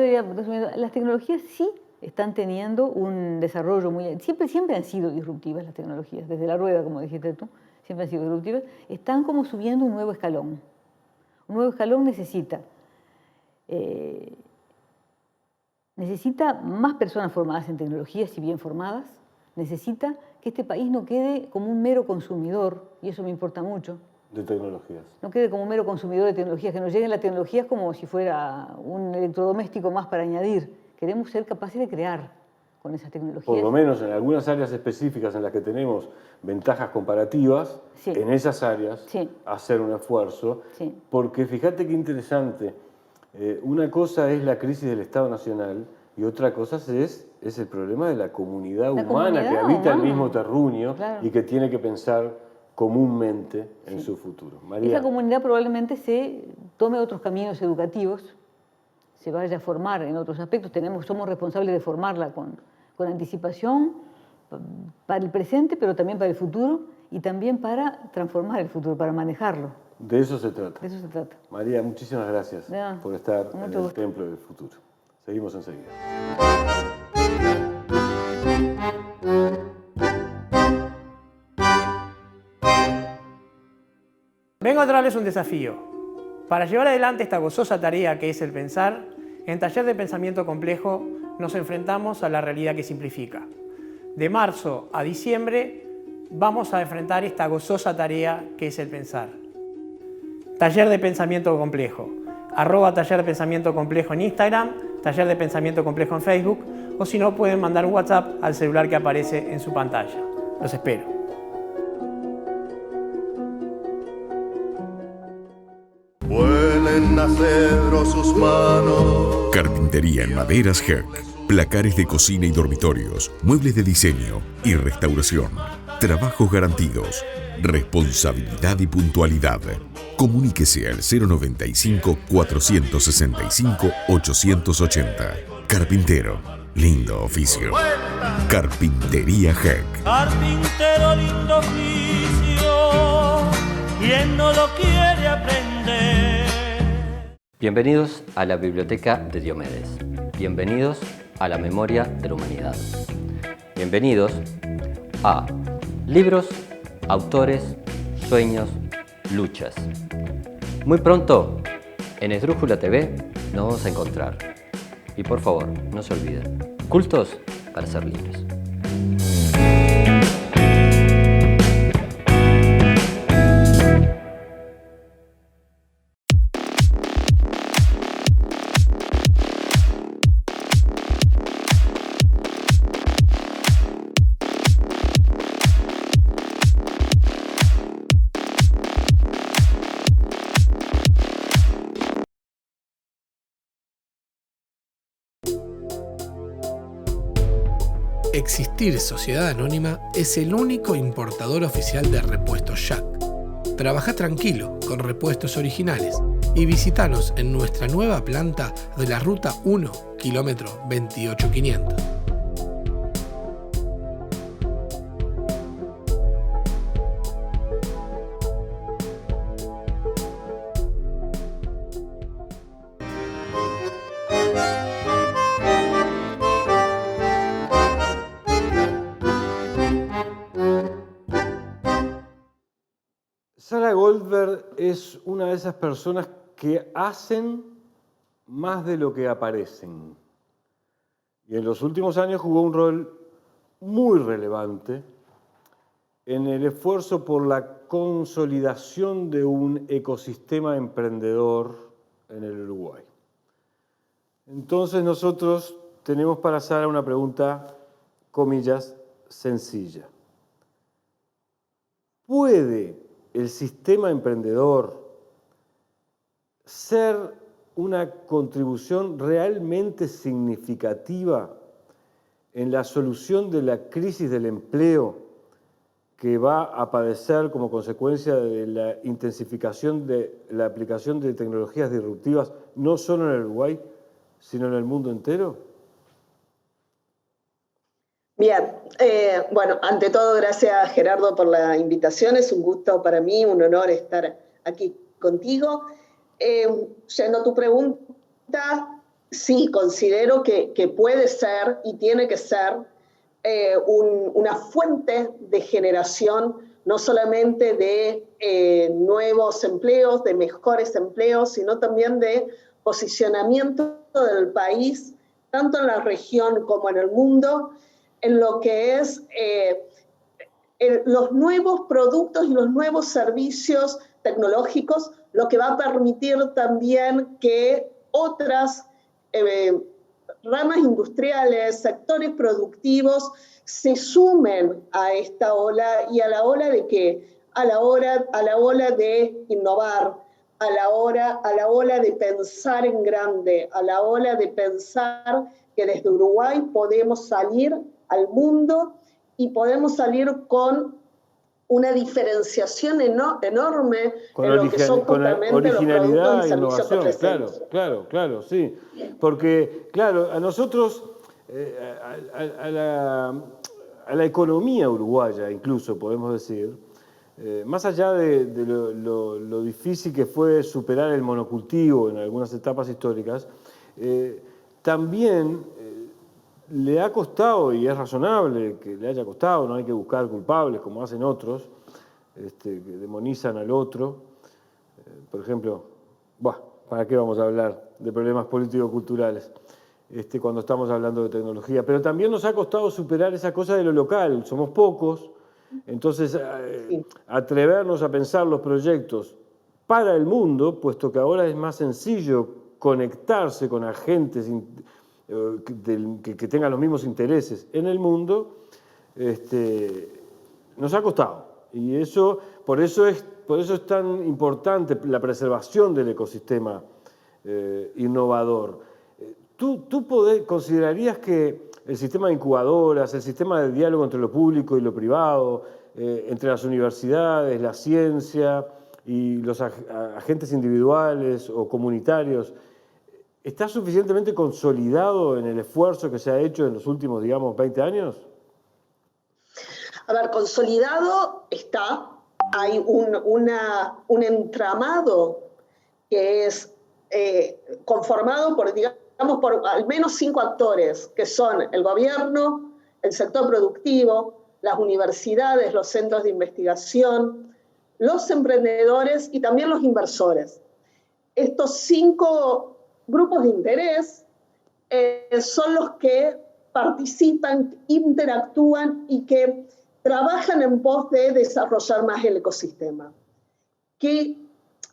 las tecnologías sí están teniendo un desarrollo muy... Siempre han sido disruptivas las tecnologías, desde la rueda, como dijiste tú, siempre han sido disruptivas. Están como subiendo un nuevo escalón. Un nuevo escalón necesita más personas formadas en tecnologías y bien formadas, necesita que este país no quede como un mero consumidor, y eso me importa mucho. De tecnologías. No quede como un mero consumidor de tecnologías, que nos lleguen las tecnologías como si fuera un electrodoméstico más para añadir. Queremos ser capaces de crear con esas tecnologías. Por lo menos en algunas áreas específicas en las que tenemos ventajas comparativas, Sí. en esas áreas Sí. hacer un esfuerzo. Sí. Porque fíjate qué interesante, una cosa es la crisis del Estado Nacional y otra cosa es el problema de la comunidad humana que habita el mismo terruño, claro, y que tiene que pensar comúnmente en su futuro. María. Esa comunidad probablemente se tome otros caminos educativos, se vaya a formar en otros aspectos. Somos responsables de formarla con anticipación para el presente, pero también para el futuro y también para transformar el futuro, para manejarlo. De eso se trata. De eso se trata. María, muchísimas gracias por estar en el Templo del Futuro. Seguimos enseguida. Vengo a traerles un desafío. Para llevar adelante esta gozosa tarea que es el pensar, en Taller de Pensamiento Complejo nos enfrentamos a la realidad que simplifica. De marzo a diciembre vamos a enfrentar esta gozosa tarea que es el pensar. Taller de Pensamiento Complejo. @Taller de Pensamiento Complejo en Instagram, Taller de Pensamiento Complejo en Facebook, o si no pueden mandar un WhatsApp al celular que aparece en su pantalla. Los espero. Pueden hacer sus manos. Carpintería en maderas Herc. Placares de cocina y dormitorios, muebles de diseño y restauración. Trabajos garantidos. Responsabilidad y puntualidad. Comuníquese al 095-465-880. Carpintero. Lindo oficio. Carpintería Herc. Carpintero, lindo oficio. ¿Quién no lo quiere aprender? Bienvenidos a la Biblioteca de Diomedes. Bienvenidos a la memoria de la humanidad. Bienvenidos a libros, autores, sueños, luchas. Muy pronto, en Esdrújula TV, nos vamos a encontrar. Y por favor, no se olviden, cultos para ser libres. Existir Sociedad Anónima es el único importador oficial de repuestos Jack. Trabaja tranquilo con repuestos originales y visítanos en nuestra nueva planta de la Ruta 1, kilómetro 28500. Sarah Goldberg es una de esas personas que hacen más de lo que aparecen. Y en los últimos años jugó un rol muy relevante en el esfuerzo por la consolidación de un ecosistema emprendedor en el Uruguay. Entonces nosotros tenemos para Sara una pregunta, comillas, sencilla. ¿Puede el sistema emprendedor ser una contribución realmente significativa en la solución de la crisis del empleo que va a padecer como consecuencia de la intensificación de la aplicación de tecnologías disruptivas, no solo en el Uruguay, sino en el mundo entero? Bien, bueno, ante todo, gracias Gerardo por la invitación. Es un gusto para mí, un honor estar aquí contigo. Yendo a tu pregunta, sí, considero que puede ser y tiene que ser una fuente de generación, no solamente de nuevos empleos, de mejores empleos, sino también de posicionamiento del país, tanto en la región como en el mundo, en lo que es los nuevos productos y los nuevos servicios tecnológicos, lo que va a permitir también que otras ramas industriales, sectores productivos se sumen a esta ola. ¿Y a la ola de qué? A la ola de innovar, a la ola de pensar en grande, a la ola de pensar que desde Uruguay podemos salir al mundo y podemos salir con una diferenciación enorme en lo que son justamente los productos y servicios que ofrecemos. Claro, sí. Porque, claro, a nosotros, a la economía uruguaya, incluso, podemos decir, más allá de lo difícil que fue superar el monocultivo en algunas etapas históricas, también le ha costado, y es razonable que le haya costado, no hay que buscar culpables como hacen otros, que demonizan al otro. Por ejemplo, ¿para qué vamos a hablar de problemas político-culturales cuando estamos hablando de tecnología? Pero también nos ha costado superar esa cosa de lo local, somos pocos, entonces atrevernos a pensar los proyectos para el mundo, puesto que ahora es más sencillo conectarse con agentes que tengan los mismos intereses en el mundo, nos ha costado. Y por eso es tan importante la preservación del ecosistema innovador. ¿Tú considerarías que el sistema de incubadoras, el sistema de diálogo entre lo público y lo privado, entre las universidades, la ciencia y los agentes individuales o comunitarios, está suficientemente consolidado en el esfuerzo que se ha hecho en los últimos, 20 años? A ver, consolidado está. Hay un entramado que es conformado por al menos 5 actores, que son el gobierno, el sector productivo, las universidades, los centros de investigación, los emprendedores y también los inversores. Estos 5 grupos de interés son los que participan, interactúan y que trabajan en pos de desarrollar más el ecosistema. Que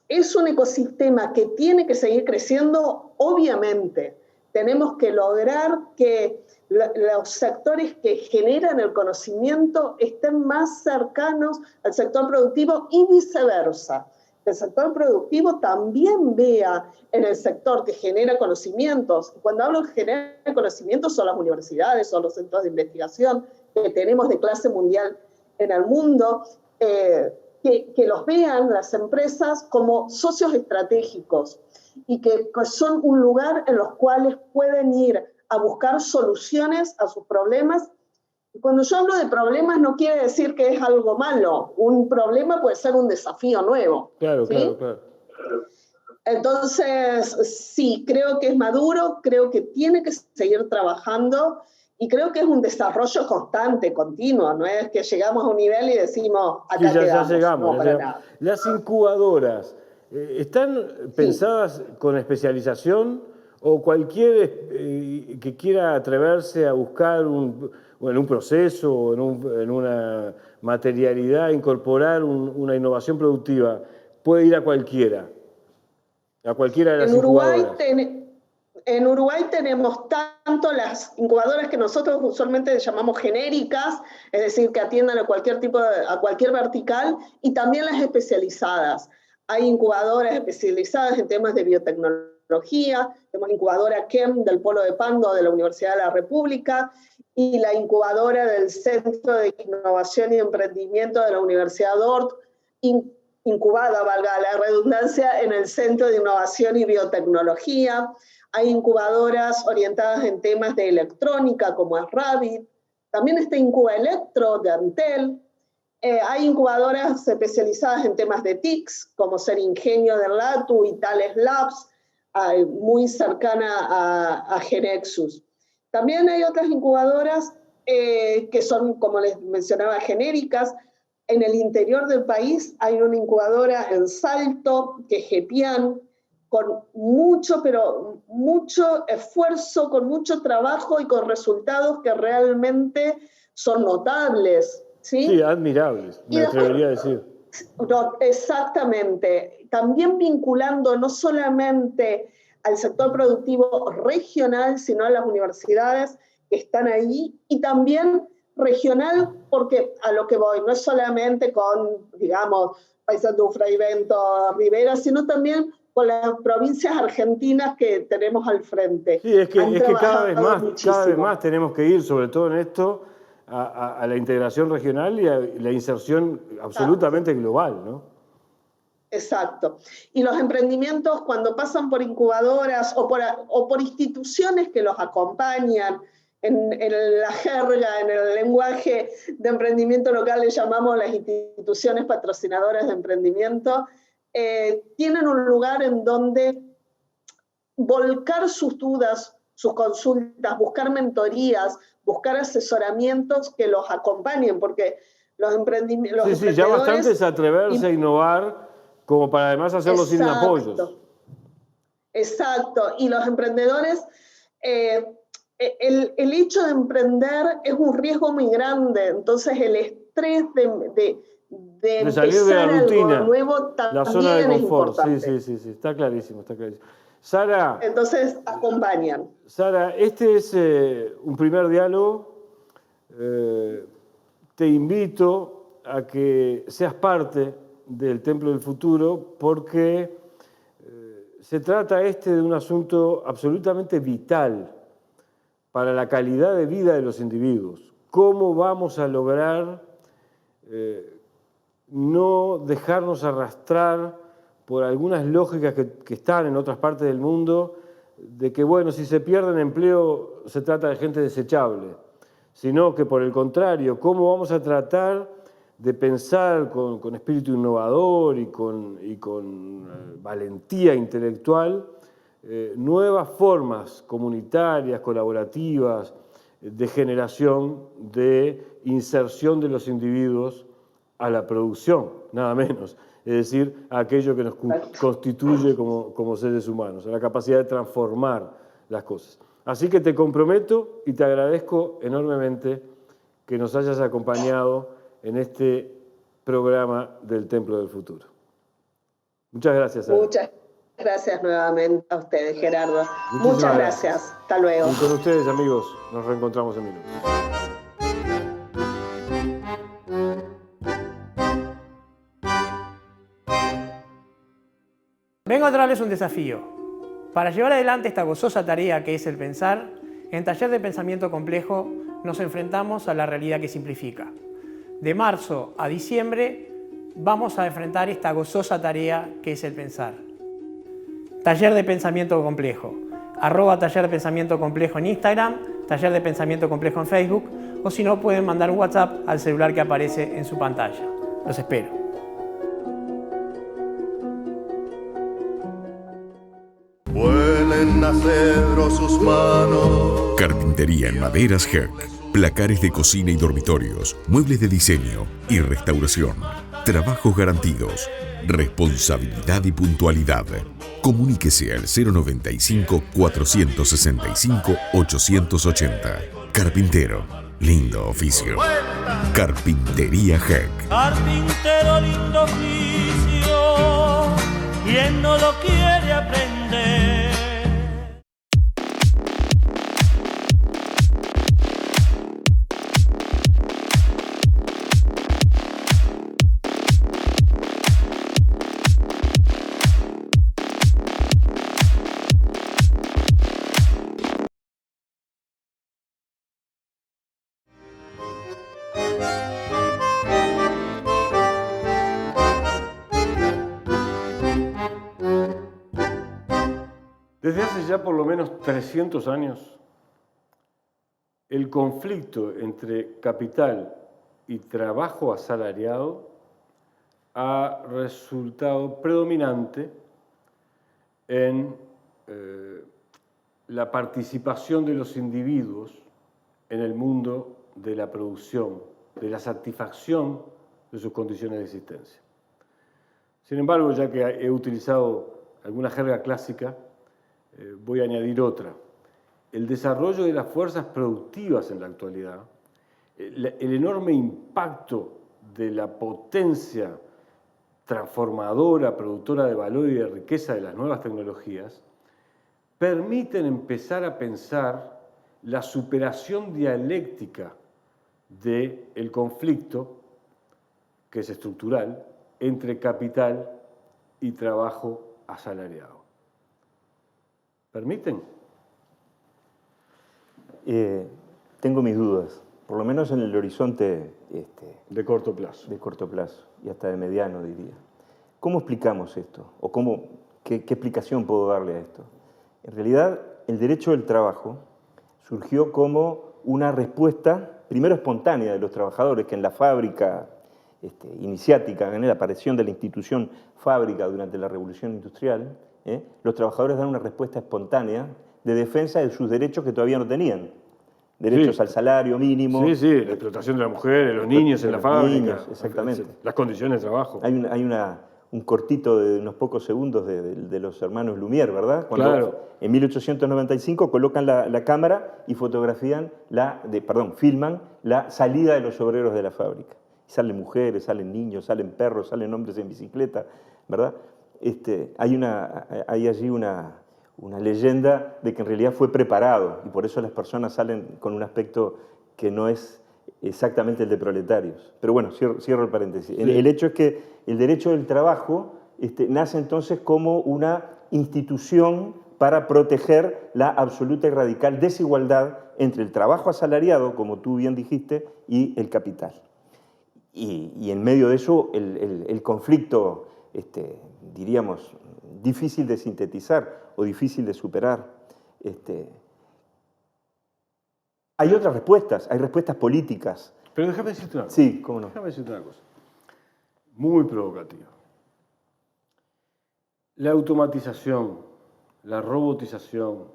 es un ecosistema que tiene que seguir creciendo, obviamente. Tenemos que lograr que los sectores que generan el conocimiento estén más cercanos al sector productivo y viceversa. El sector productivo también vea en el sector que genera conocimientos. Cuando hablo de generar conocimientos son las universidades, son los centros de investigación que tenemos de clase mundial en el mundo, que los vean las empresas como socios estratégicos y que son un lugar en los cuales pueden ir a buscar soluciones a sus problemas. Y cuando yo hablo de problemas no quiere decir que es algo malo. Un problema puede ser un desafío nuevo. Claro. Entonces, sí, creo que es maduro, creo que tiene que seguir trabajando y creo que es un desarrollo constante, continuo. No es que llegamos a un nivel y decimos, acá quedamos. Ya llegamos. No, para nada. Las incubadoras, ¿están pensadas con especialización o cualquier que quiera atreverse a buscar un proceso o en una materialidad, incorporar una innovación productiva, puede ir a cualquiera de las incubadoras? En Uruguay tenemos tanto las incubadoras que nosotros usualmente llamamos genéricas, es decir, que atiendan a cualquier vertical, y también las especializadas. Hay incubadoras especializadas en temas de biotecnología, tenemos la incubadora KEM del Polo de Pando de la Universidad de la República y la incubadora del Centro de Innovación y Emprendimiento de la Universidad Dort, incubada, valga la redundancia, en el Centro de Innovación y Biotecnología. Hay incubadoras orientadas en temas de electrónica, como es Rabbit. También está Incuba Electro, de Antel. Hay incubadoras especializadas en temas de TICs, como Ser Ingenio de Latu y Tales Labs, muy cercana a Genexus. También hay otras incubadoras que son, como les mencionaba, genéricas. En el interior del país hay una incubadora en Salto, que es GEPIAN, con mucho esfuerzo, con mucho trabajo y con resultados que realmente son notables. Sí, admirables, me atrevería a decir. No, exactamente. También vinculando no solamente al sector productivo regional, sino a las universidades que están ahí, y también regional, porque a lo que voy, no es solamente con, digamos, Paysandú, Fray Bento, Rivera, sino también con las provincias argentinas que tenemos al frente. Sí, es que cada vez más tenemos que ir, sobre todo en esto, a la integración regional y a la inserción absolutamente global, ¿no? Exacto. Y los emprendimientos, cuando pasan por incubadoras o por instituciones que los acompañan, en la jerga, en el lenguaje de emprendimiento local le llamamos las instituciones patrocinadoras de emprendimiento, tienen un lugar en donde volcar sus dudas, sus consultas, buscar mentorías, buscar asesoramientos que los acompañen, porque los emprendimientos... Sí, ya bastante es atreverse a innovar como para además hacerlo sin apoyos. Exacto, y los emprendedores, el hecho de emprender es un riesgo muy grande, entonces el estrés de salir de la rutina, algo nuevo también la zona de confort. Es importante. Sí, está clarísimo, está clarísimo. Sara. Entonces acompañan. Sara, este es un primer diálogo. Te invito a que seas parte del Templo del Futuro porque se trata de un asunto absolutamente vital para la calidad de vida de los individuos. ¿Cómo vamos a lograr no dejarnos arrastrar por algunas lógicas que están en otras partes del mundo, de que, bueno, si se pierde empleo se trata de gente desechable, sino que por el contrario, cómo vamos a tratar de pensar con espíritu innovador y con valentía intelectual nuevas formas comunitarias, colaborativas, de generación, de inserción de los individuos a la producción, nada menos. Es decir, a aquello que nos constituye como seres humanos, a la capacidad de transformar las cosas. Así que te comprometo y te agradezco enormemente que nos hayas acompañado en este programa del Templo del Futuro. Muchas gracias, Ana. Muchas gracias nuevamente a ustedes, Gerardo. Muchas gracias. Hasta luego. Y con ustedes, amigos, nos reencontramos en minutos. Vengo a traerles un desafío. Para llevar adelante esta gozosa tarea que es el pensar, en Taller de Pensamiento Complejo nos enfrentamos a la realidad que simplifica. De marzo a diciembre vamos a enfrentar esta gozosa tarea que es el pensar. Taller de Pensamiento Complejo. @Taller de Pensamiento Complejo en Instagram, Taller de Pensamiento Complejo en Facebook, o si no pueden mandar un WhatsApp al celular que aparece en su pantalla. Los espero. Vuelen a cedro sus manos. Carpintería en maderas Herc. Placares de cocina y dormitorios. Muebles de diseño y restauración. Trabajos garantidos. Responsabilidad y puntualidad. Comuníquese al 095-465-880. Carpintero. Lindo oficio. Carpintería Herc. Carpintero, lindo oficio. ¿Quién no lo quiere aprender? Desde hace ya por lo menos 300 años, el conflicto entre capital y trabajo asalariado ha resultado predominante en la participación de los individuos en el mundo de la producción, de la satisfacción de sus condiciones de existencia. Sin embargo, ya que he utilizado alguna jerga clásica, voy a añadir otra. El desarrollo de las fuerzas productivas en la actualidad, el enorme impacto de la potencia transformadora, productora de valor y de riqueza de las nuevas tecnologías, permiten empezar a pensar la superación dialéctica del conflicto, que es estructural, entre capital y trabajo asalariado. ¿Permiten? Tengo mis dudas, por lo menos en el horizonte de corto plazo. De corto plazo y hasta de mediano, diría. ¿Cómo explicamos esto? ¿O qué explicación puedo darle a esto? En realidad, el derecho del trabajo surgió como una respuesta, primero espontánea de los trabajadores, que en la fábrica iniciática, en la aparición de la institución fábrica durante la Revolución Industrial, los trabajadores dan una respuesta espontánea de defensa de sus derechos que todavía no tenían. Derechos al salario mínimo. Sí, sí, la explotación de las mujeres, los niños en la fábrica. Exactamente. Las condiciones de trabajo. Hay un cortito de unos pocos segundos de los hermanos Lumière, ¿verdad? Cuando claro. En 1895 colocan la cámara y fotografían filman la salida de los obreros de la fábrica. Y salen mujeres, salen niños, salen perros, salen hombres en bicicleta, ¿verdad? Hay allí una leyenda de que en realidad fue preparado y por eso las personas salen con un aspecto que no es exactamente el de proletarios. Pero bueno, cierro el paréntesis. Sí. El hecho es que el derecho del trabajo nace entonces como una institución para proteger la absoluta y radical desigualdad entre el trabajo asalariado, como tú bien dijiste, y el capital. Y en medio de eso el conflicto, diríamos, difícil de sintetizar o difícil de superar. Hay otras respuestas, hay respuestas políticas. Pero déjame decirte una cosa. Sí, cómo no. Déjame decirte una cosa. Muy provocativa. La automatización, la robotización,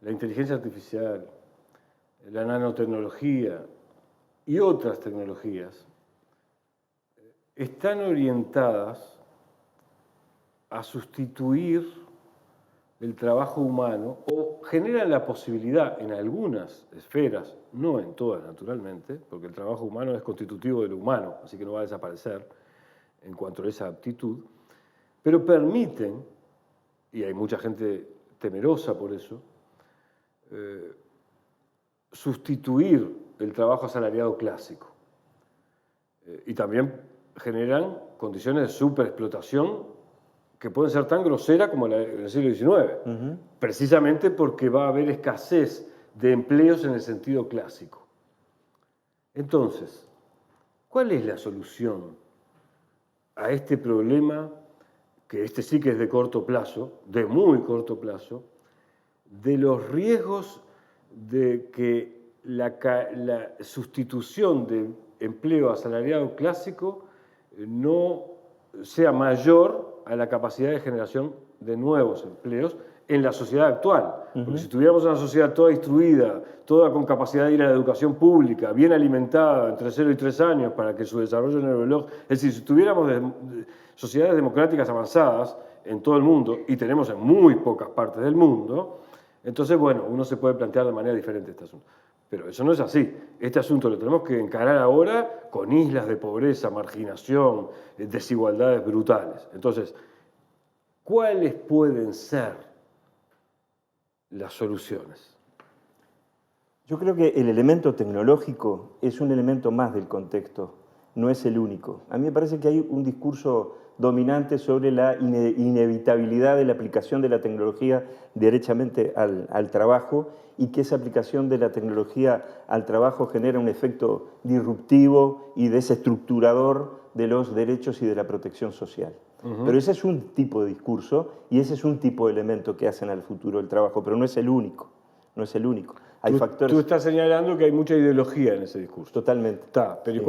la inteligencia artificial, la nanotecnología y otras tecnologías están orientadas a sustituir el trabajo humano o generan la posibilidad en algunas esferas, no en todas naturalmente, porque el trabajo humano es constitutivo de lo humano, así que no va a desaparecer en cuanto a esa aptitud, pero permiten, y hay mucha gente temerosa por eso, sustituir el trabajo asalariado clásico. Y también generan condiciones de superexplotación que pueden ser tan groseras como en el siglo XIX, precisamente porque va a haber escasez de empleos en el sentido clásico. Entonces, ¿cuál es la solución a este problema, que sí que es de corto plazo, de muy corto plazo, de los riesgos de que la sustitución de empleo asalariado clásico no sea mayor a la capacidad de generación de nuevos empleos en la sociedad actual? Porque si tuviéramos una sociedad toda instruida, toda con capacidad de ir a la educación pública, bien alimentada, entre 0 y 3 años para que su desarrollo neurológico... Es decir, si tuviéramos sociedades democráticas avanzadas en todo el mundo, y tenemos en muy pocas partes del mundo, entonces, bueno, uno se puede plantear de manera diferente este asunto. Pero eso no es así. Este asunto lo tenemos que encarar ahora con islas de pobreza, marginación, desigualdades brutales. Entonces, ¿cuáles pueden ser las soluciones? Yo creo que el elemento tecnológico es un elemento más del contexto, no es el único. A mí me parece que hay un discurso dominante sobre la inevitabilidad de la aplicación de la tecnología derechamente al trabajo y que esa aplicación de la tecnología al trabajo genera un efecto disruptivo y desestructurador de los derechos y de la protección social. Pero ese es un tipo de discurso y ese es un tipo de elemento que hacen al futuro del trabajo, pero no es el único. No es el único. Hay factores... Tú estás señalando que hay mucha ideología en ese discurso. Totalmente. Está, pero sí.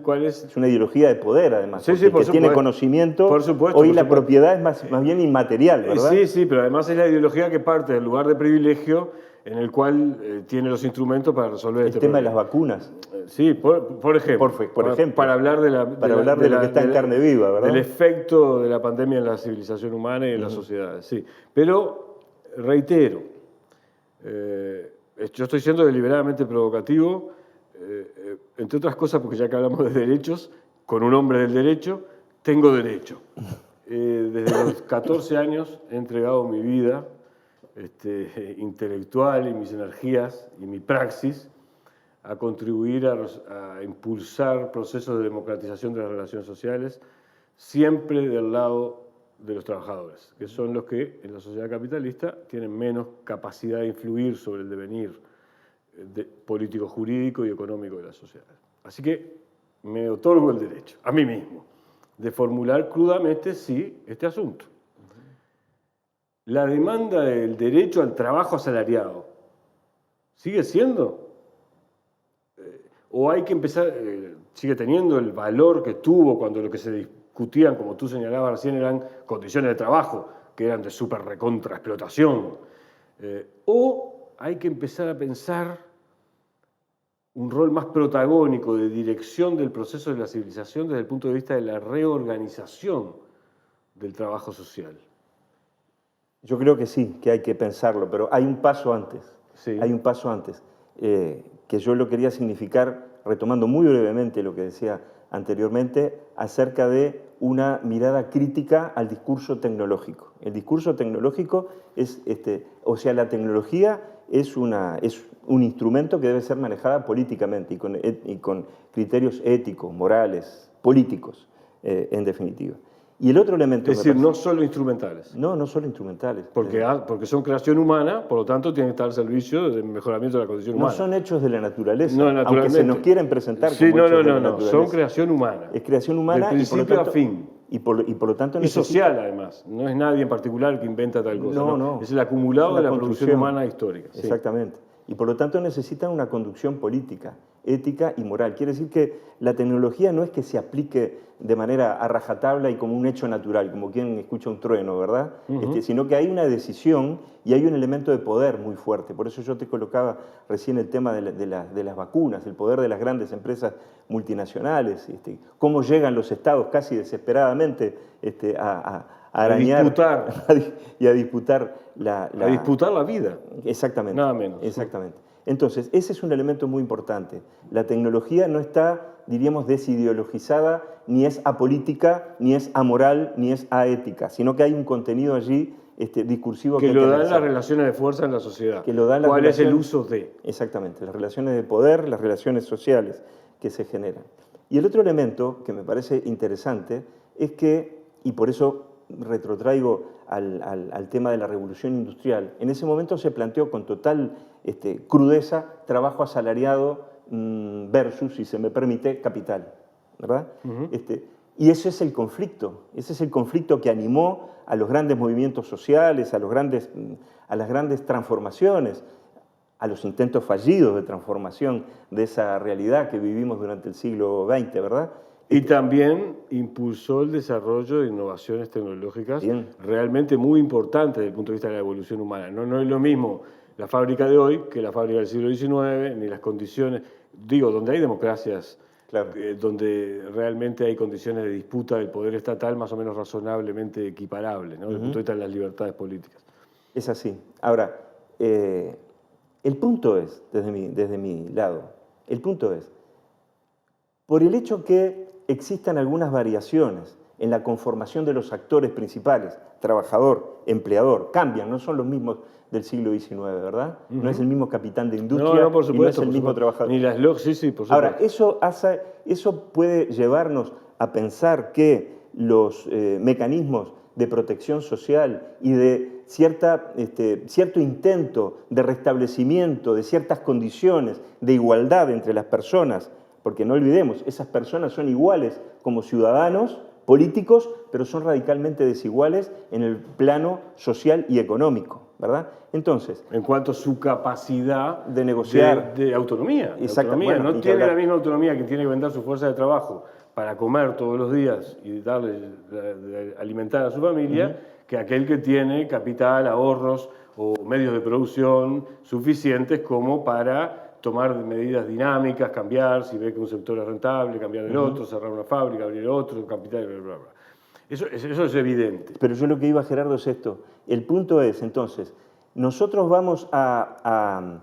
¿cuál es? Es una ideología de poder, además. Sí, sí, que tiene conocimiento. Por supuesto. Hoy la propiedad es más bien inmaterial, ¿verdad? Sí, sí, pero además es la ideología que parte del lugar de privilegio en el cual tiene los instrumentos para resolver el este tema problema. de las vacunas. Sí, por ejemplo. Por ejemplo. Para hablar de lo que está en carne viva, ¿verdad? Del efecto de la pandemia en la civilización humana y en las sociedades, sí. Pero, reitero, yo estoy siendo deliberadamente provocativo, entre otras cosas porque ya que hablamos de derechos, con un hombre del derecho, tengo derecho. Desde los 14 años he entregado mi vida intelectual y mis energías y mi praxis a contribuir a impulsar procesos de democratización de las relaciones sociales, siempre del lado de los trabajadores, que son los que en la sociedad capitalista tienen menos capacidad de influir sobre el devenir político, jurídico y económico de la sociedad. Así que me otorgo el derecho, a mí mismo, de formular crudamente, sí, este asunto. La demanda del derecho al trabajo asalariado, ¿sigue siendo? ¿O hay que empezar, sigue teniendo el valor que tuvo cuando lo que se discutían, como tú señalabas recién, eran condiciones de trabajo, que eran de súper recontra explotación? ¿O hay que empezar a pensar un rol más protagónico de dirección del proceso de la civilización desde el punto de vista de la reorganización del trabajo social? Yo creo que sí, que hay que pensarlo, pero hay un paso antes. Sí. Hay un paso antes, que yo lo quería significar, retomando muy brevemente lo que decía anteriormente, acerca de una mirada crítica al discurso tecnológico. El discurso tecnológico es, la tecnología es un instrumento que debe ser manejada políticamente y con criterios éticos, morales, políticos, en definitiva. Y el otro elemento... Es decir, no solo instrumentales. No solo instrumentales. Porque son creación humana, por lo tanto tienen que estar al servicio del mejoramiento de la condición humana. No son hechos de la naturaleza, no, aunque se nos quieren presentar como hechos de la naturaleza. No, son creación humana. Es creación humana de principio a fin. Y por lo tanto y social, además. No es nadie en particular que inventa tal cosa. No. Es el acumulado de la producción humana histórica. Exactamente. Y por lo tanto necesitan una conducción política, ética y moral. Quiere decir que la tecnología no es que se aplique de manera a rajatabla y como un hecho natural, como quien escucha un trueno, ¿verdad? Sino que hay una decisión y hay un elemento de poder muy fuerte. Por eso yo te colocaba recién el tema de las vacunas, el poder de las grandes empresas multinacionales, cómo llegan los estados casi desesperadamente a arañar, a disputar la vida. Exactamente. Nada menos. Exactamente. Entonces, ese es un elemento muy importante. La tecnología no está, diríamos, desideologizada, ni es apolítica, ni es amoral, ni es aética, sino que hay un contenido allí discursivo que lo dan las relaciones de fuerza en la sociedad. ¿Cuál es el uso de? Exactamente, las relaciones de poder, las relaciones sociales que se generan. Y el otro elemento que me parece interesante es que, y por eso retrotraigo al tema de la revolución industrial, en ese momento se planteó con total crudeza trabajo asalariado versus, si se me permite, capital, ¿verdad? Y ese es el conflicto que animó a los grandes movimientos sociales, a las grandes transformaciones, a los intentos fallidos de transformación de esa realidad que vivimos durante el siglo XX, ¿verdad? Y también impulsó el desarrollo de innovaciones tecnológicas realmente muy importantes desde el punto de vista de la evolución humana. No es lo mismo la fábrica de hoy que la fábrica del siglo XIX, ni las condiciones, donde hay democracias, claro, donde realmente hay condiciones de disputa del poder estatal más o menos razonablemente equiparables, ¿no? Desde el punto de vista de las libertades políticas. Es así. Ahora, el punto es, desde mi lado, el punto es, por el hecho que existan algunas variaciones en la conformación de los actores principales, trabajador, empleador, cambian, no son los mismos del siglo XIX, ¿verdad? No es el mismo capitán de industria por supuesto, y no es el mismo trabajador. Ni las LOC, sí, por supuesto. Ahora, eso puede llevarnos a pensar que los mecanismos de protección social y de cierto intento de restablecimiento de ciertas condiciones de igualdad entre las personas, porque no olvidemos, esas personas son iguales como ciudadanos, políticos, pero son radicalmente desiguales en el plano social y económico, ¿verdad? Entonces... En cuanto a su capacidad de negociar... De autonomía. Exactamente. Bueno, no tiene la misma autonomía que tiene que vender su fuerza de trabajo para comer todos los días y alimentar a su familia, que aquel que tiene capital, ahorros o medios de producción suficientes como para tomar medidas dinámicas, cambiar, si ve que un sector es rentable, cambiar el otro, cerrar una fábrica, abrir otro, capital, bla, bla, bla. Eso es evidente. Pero yo lo que iba, Gerardo, es esto. El punto es, entonces, nosotros vamos a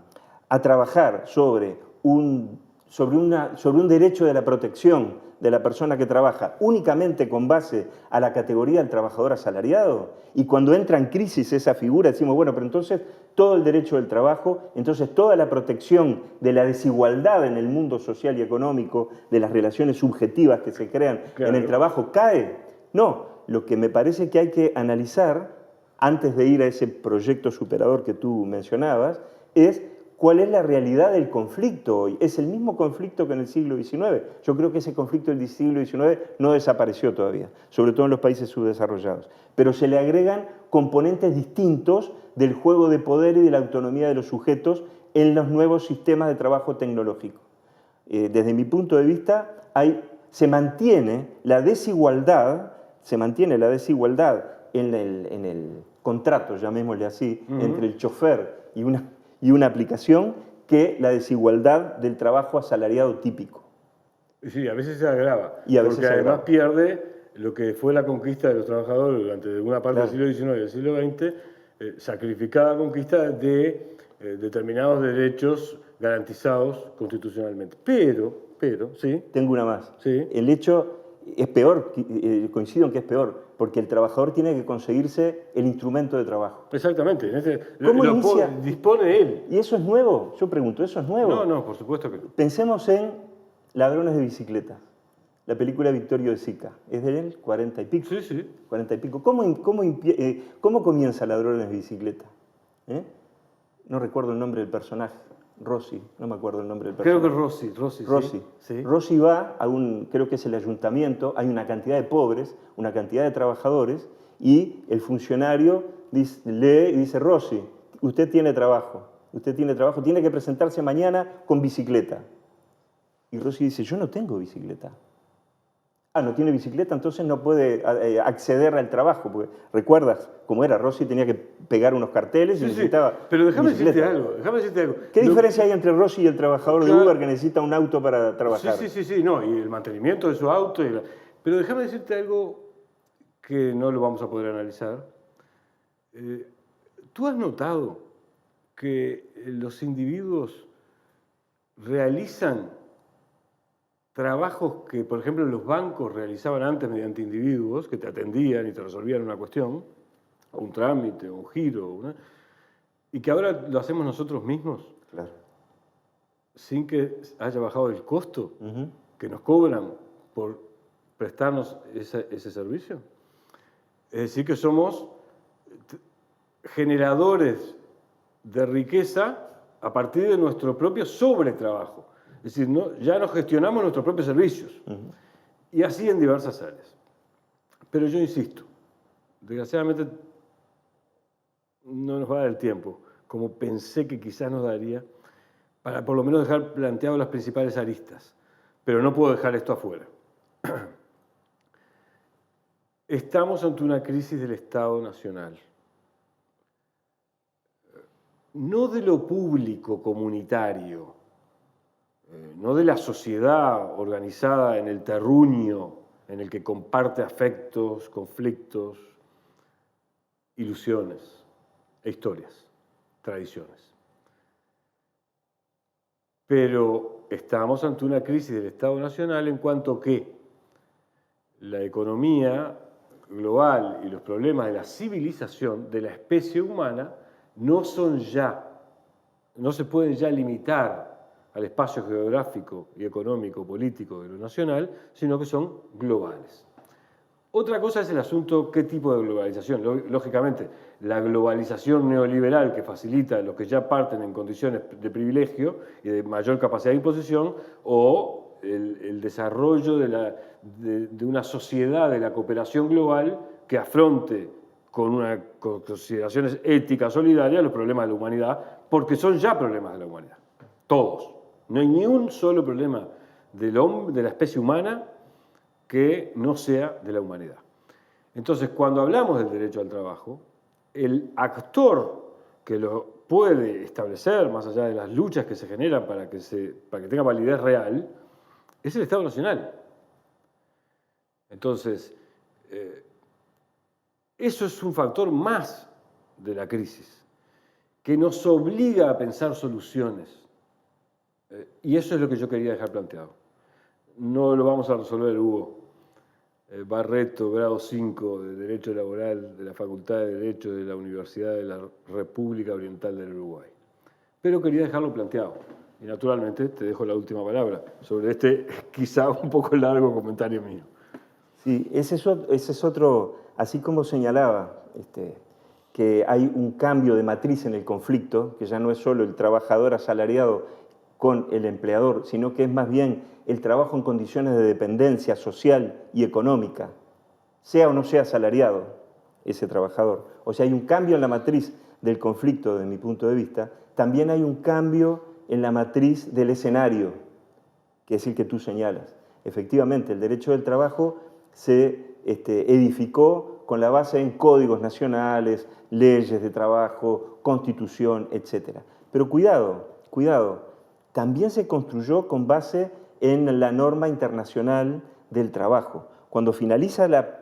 trabajar sobre un sobre un derecho de la protección de la persona que trabaja únicamente con base a la categoría del trabajador asalariado, y cuando entra en crisis esa figura decimos, bueno, pero entonces todo el derecho del trabajo, entonces toda la protección de la desigualdad en el mundo social y económico, de las relaciones subjetivas que se crean en el trabajo, cae. No, lo que me parece que hay que analizar, antes de ir a ese proyecto superador que tú mencionabas, es cuál es la realidad del conflicto hoy. Es el mismo conflicto que en el siglo XIX. Yo creo que ese conflicto del siglo XIX no desapareció todavía, sobre todo en los países subdesarrollados. Pero se le agregan componentes distintos del juego de poder y de la autonomía de los sujetos en los nuevos sistemas de trabajo tecnológico. Desde mi punto de vista, se mantiene la desigualdad en el contrato, llamémosle así, entre el chofer y una aplicación, que la desigualdad del trabajo asalariado típico. Sí, a veces se agrava, porque además pierde lo que fue la conquista de los trabajadores durante una parte del siglo XIX y del siglo XX, sacrificada conquista de determinados derechos garantizados constitucionalmente. Pero, sí. Tengo una más. Sí. El hecho es peor, coincido en que es peor, porque el trabajador tiene que conseguirse el instrumento de trabajo. Exactamente. ¿Cómo inicia? Dispone él. ¿Y eso es nuevo? Yo pregunto, ¿eso es nuevo? No, por supuesto que no. Pensemos en Ladrones de Bicicleta, la película de Vittorio De Sica. ¿Es de él? 40 y pico. Sí. 40 y pico. ¿Cómo comienza Ladrones de Bicicleta? No recuerdo el nombre del personaje. Rossi, no me acuerdo el nombre del personaje. Creo que Rossi. Sí. Rossi va a creo que es el ayuntamiento, hay una cantidad de pobres, una cantidad de trabajadores, y el funcionario lee y dice, Rossi, usted tiene trabajo, tiene que presentarse mañana con bicicleta. Y Rossi dice, yo no tengo bicicleta. Ah, no tiene bicicleta, entonces no puede acceder al trabajo. Porque, ¿recuerdas cómo era? Rossi tenía que pegar unos carteles y necesitaba Pero déjame bicicleta. decirte algo. ¿Qué diferencia hay entre Rossi y el trabajador de Uber que necesita un auto para trabajar? Sí, no, y el mantenimiento de su auto. Pero déjame decirte algo que no lo vamos a poder analizar. ¿Tú has notado que los individuos realizan trabajos que, por ejemplo, los bancos realizaban antes mediante individuos que te atendían y te resolvían una cuestión, un trámite, un giro, y que ahora lo hacemos nosotros mismos? Claro. Sin que haya bajado el costo que nos cobran por prestarnos ese servicio? Es decir, que somos generadores de riqueza a partir de nuestro propio sobretrabajo. Es decir, ya nos gestionamos nuestros propios servicios. Y así en diversas áreas. Pero yo insisto, desgraciadamente no nos va a dar el tiempo, como pensé que quizás nos daría, para por lo menos dejar planteadas las principales aristas. Pero no puedo dejar esto afuera. Estamos ante una crisis del Estado Nacional. No de lo público comunitario, no de la sociedad organizada en el terruño, en el que comparte afectos, conflictos, ilusiones e historias, tradiciones. Pero estamos ante una crisis del Estado Nacional en cuanto que la economía global y los problemas de la civilización, de la especie humana, no se pueden ya limitar al espacio geográfico y económico, político de lo nacional, sino que son globales. Otra cosa es el asunto, ¿qué tipo de globalización? Lógicamente, la globalización neoliberal que facilita a los que ya parten en condiciones de privilegio y de mayor capacidad de imposición, o el desarrollo de una sociedad de la cooperación global que afronte con consideraciones éticas solidarias los problemas de la humanidad, porque son ya problemas de la humanidad, todos. No hay ni un solo problema de la especie humana que no sea de la humanidad. Entonces, cuando hablamos del derecho al trabajo, el actor que lo puede establecer, más allá de las luchas que se generan para que tenga validez real, es el Estado Nacional. Entonces, eso es un factor más de la crisis, que nos obliga a pensar soluciones Y eso es lo que yo quería dejar planteado. No lo vamos a resolver, Hugo. Barreto, grado 5 de Derecho Laboral de la Facultad de Derecho de la Universidad de la República Oriental del Uruguay. Pero quería dejarlo planteado. Y naturalmente te dejo la última palabra sobre este quizá un poco largo comentario mío. Sí, ese es otro, así como señalaba, que hay un cambio de matriz en el conflicto, que ya no es solo el trabajador asalariado con el empleador, sino que es más bien el trabajo en condiciones de dependencia social y económica, sea o no sea asalariado ese trabajador. O sea, hay un cambio en la matriz del conflicto, desde mi punto de vista. También hay un cambio en la matriz del escenario, que es el que tú señalas. Efectivamente, el derecho del trabajo se edificó con la base en códigos nacionales, leyes de trabajo, constitución, etc. Pero cuidado, también se construyó con base en la norma internacional del trabajo. Cuando finaliza la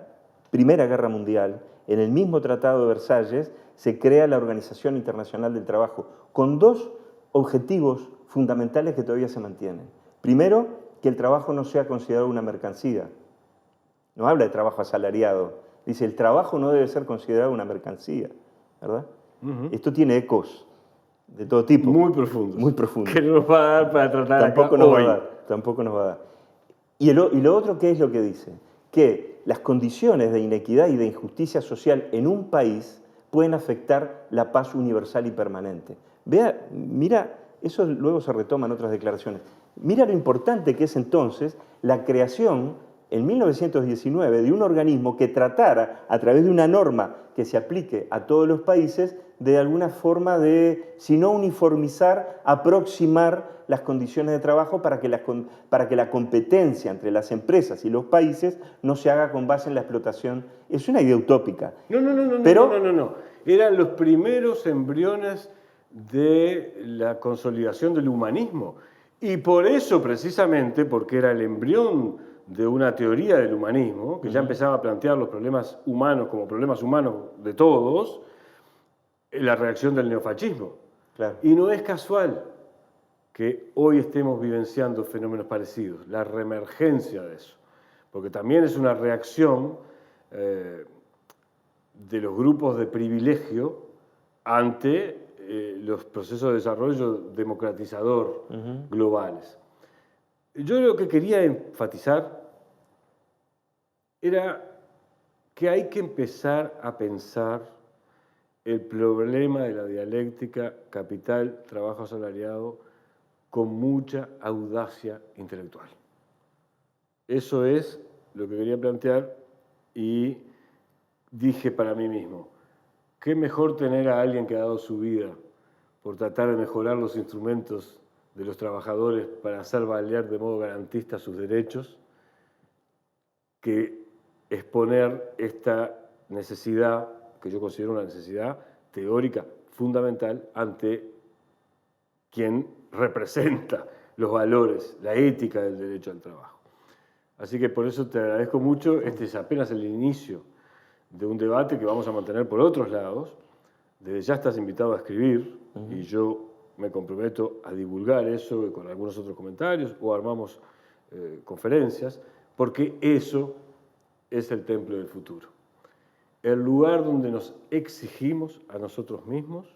Primera Guerra Mundial, en el mismo Tratado de Versalles, se crea la Organización Internacional del Trabajo, con dos objetivos fundamentales que todavía se mantienen. Primero, que el trabajo no sea considerado una mercancía. No habla de trabajo asalariado. Dice, el trabajo no debe ser considerado una mercancía, ¿verdad? Esto tiene ecos de todo tipo. Muy profundos. Muy profundos. Que no nos va a dar para tratar Tampoco acá nos hoy. va a dar. Tampoco nos va a dar. Y lo otro, ¿qué es lo que dice? Que las condiciones de inequidad y de injusticia social en un país pueden afectar la paz universal y permanente. Mira, eso luego se retoma en otras declaraciones. Mira lo importante que es entonces la creación en 1919 de un organismo que tratara, a través de una norma que se aplique a todos los países, de alguna forma de, si no uniformizar, aproximar las condiciones de trabajo para que la competencia entre las empresas y los países no se haga con base en la explotación. Es una idea utópica. No. Eran los primeros embriones de la consolidación del humanismo. Y por eso, precisamente, porque era el embrión de una teoría del humanismo, que ya empezaba a plantear los problemas humanos como problemas humanos de todos, la reacción del neofascismo. Claro. Y no es casual que hoy estemos vivenciando fenómenos parecidos, la reemergencia de eso, porque también es una reacción de los grupos de privilegio ante los procesos de desarrollo democratizador globales. Yo lo que quería enfatizar era que hay que empezar a pensar el problema de la dialéctica capital-trabajo asalariado con mucha audacia intelectual. Eso es lo que quería plantear y dije para mí mismo, qué mejor tener a alguien que ha dado su vida por tratar de mejorar los instrumentos de los trabajadores para hacer valer de modo garantista sus derechos, que exponer esta necesidad, que yo considero una necesidad teórica fundamental, ante quien representa los valores, la ética del derecho al trabajo. Así que por eso te agradezco mucho. Este es apenas el inicio de un debate que vamos a mantener por otros lados. Desde ya estás invitado a escribir y yo me comprometo a divulgar eso con algunos otros comentarios o armamos conferencias, porque eso es el templo del futuro. El lugar donde nos exigimos a nosotros mismos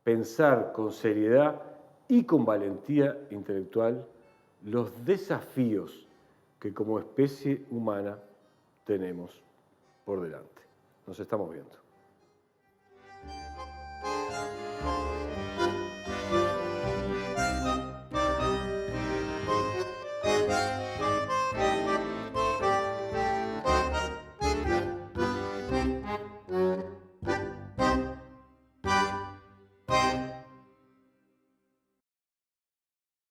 pensar con seriedad y con valentía intelectual los desafíos que como especie humana tenemos por delante. Nos estamos viendo.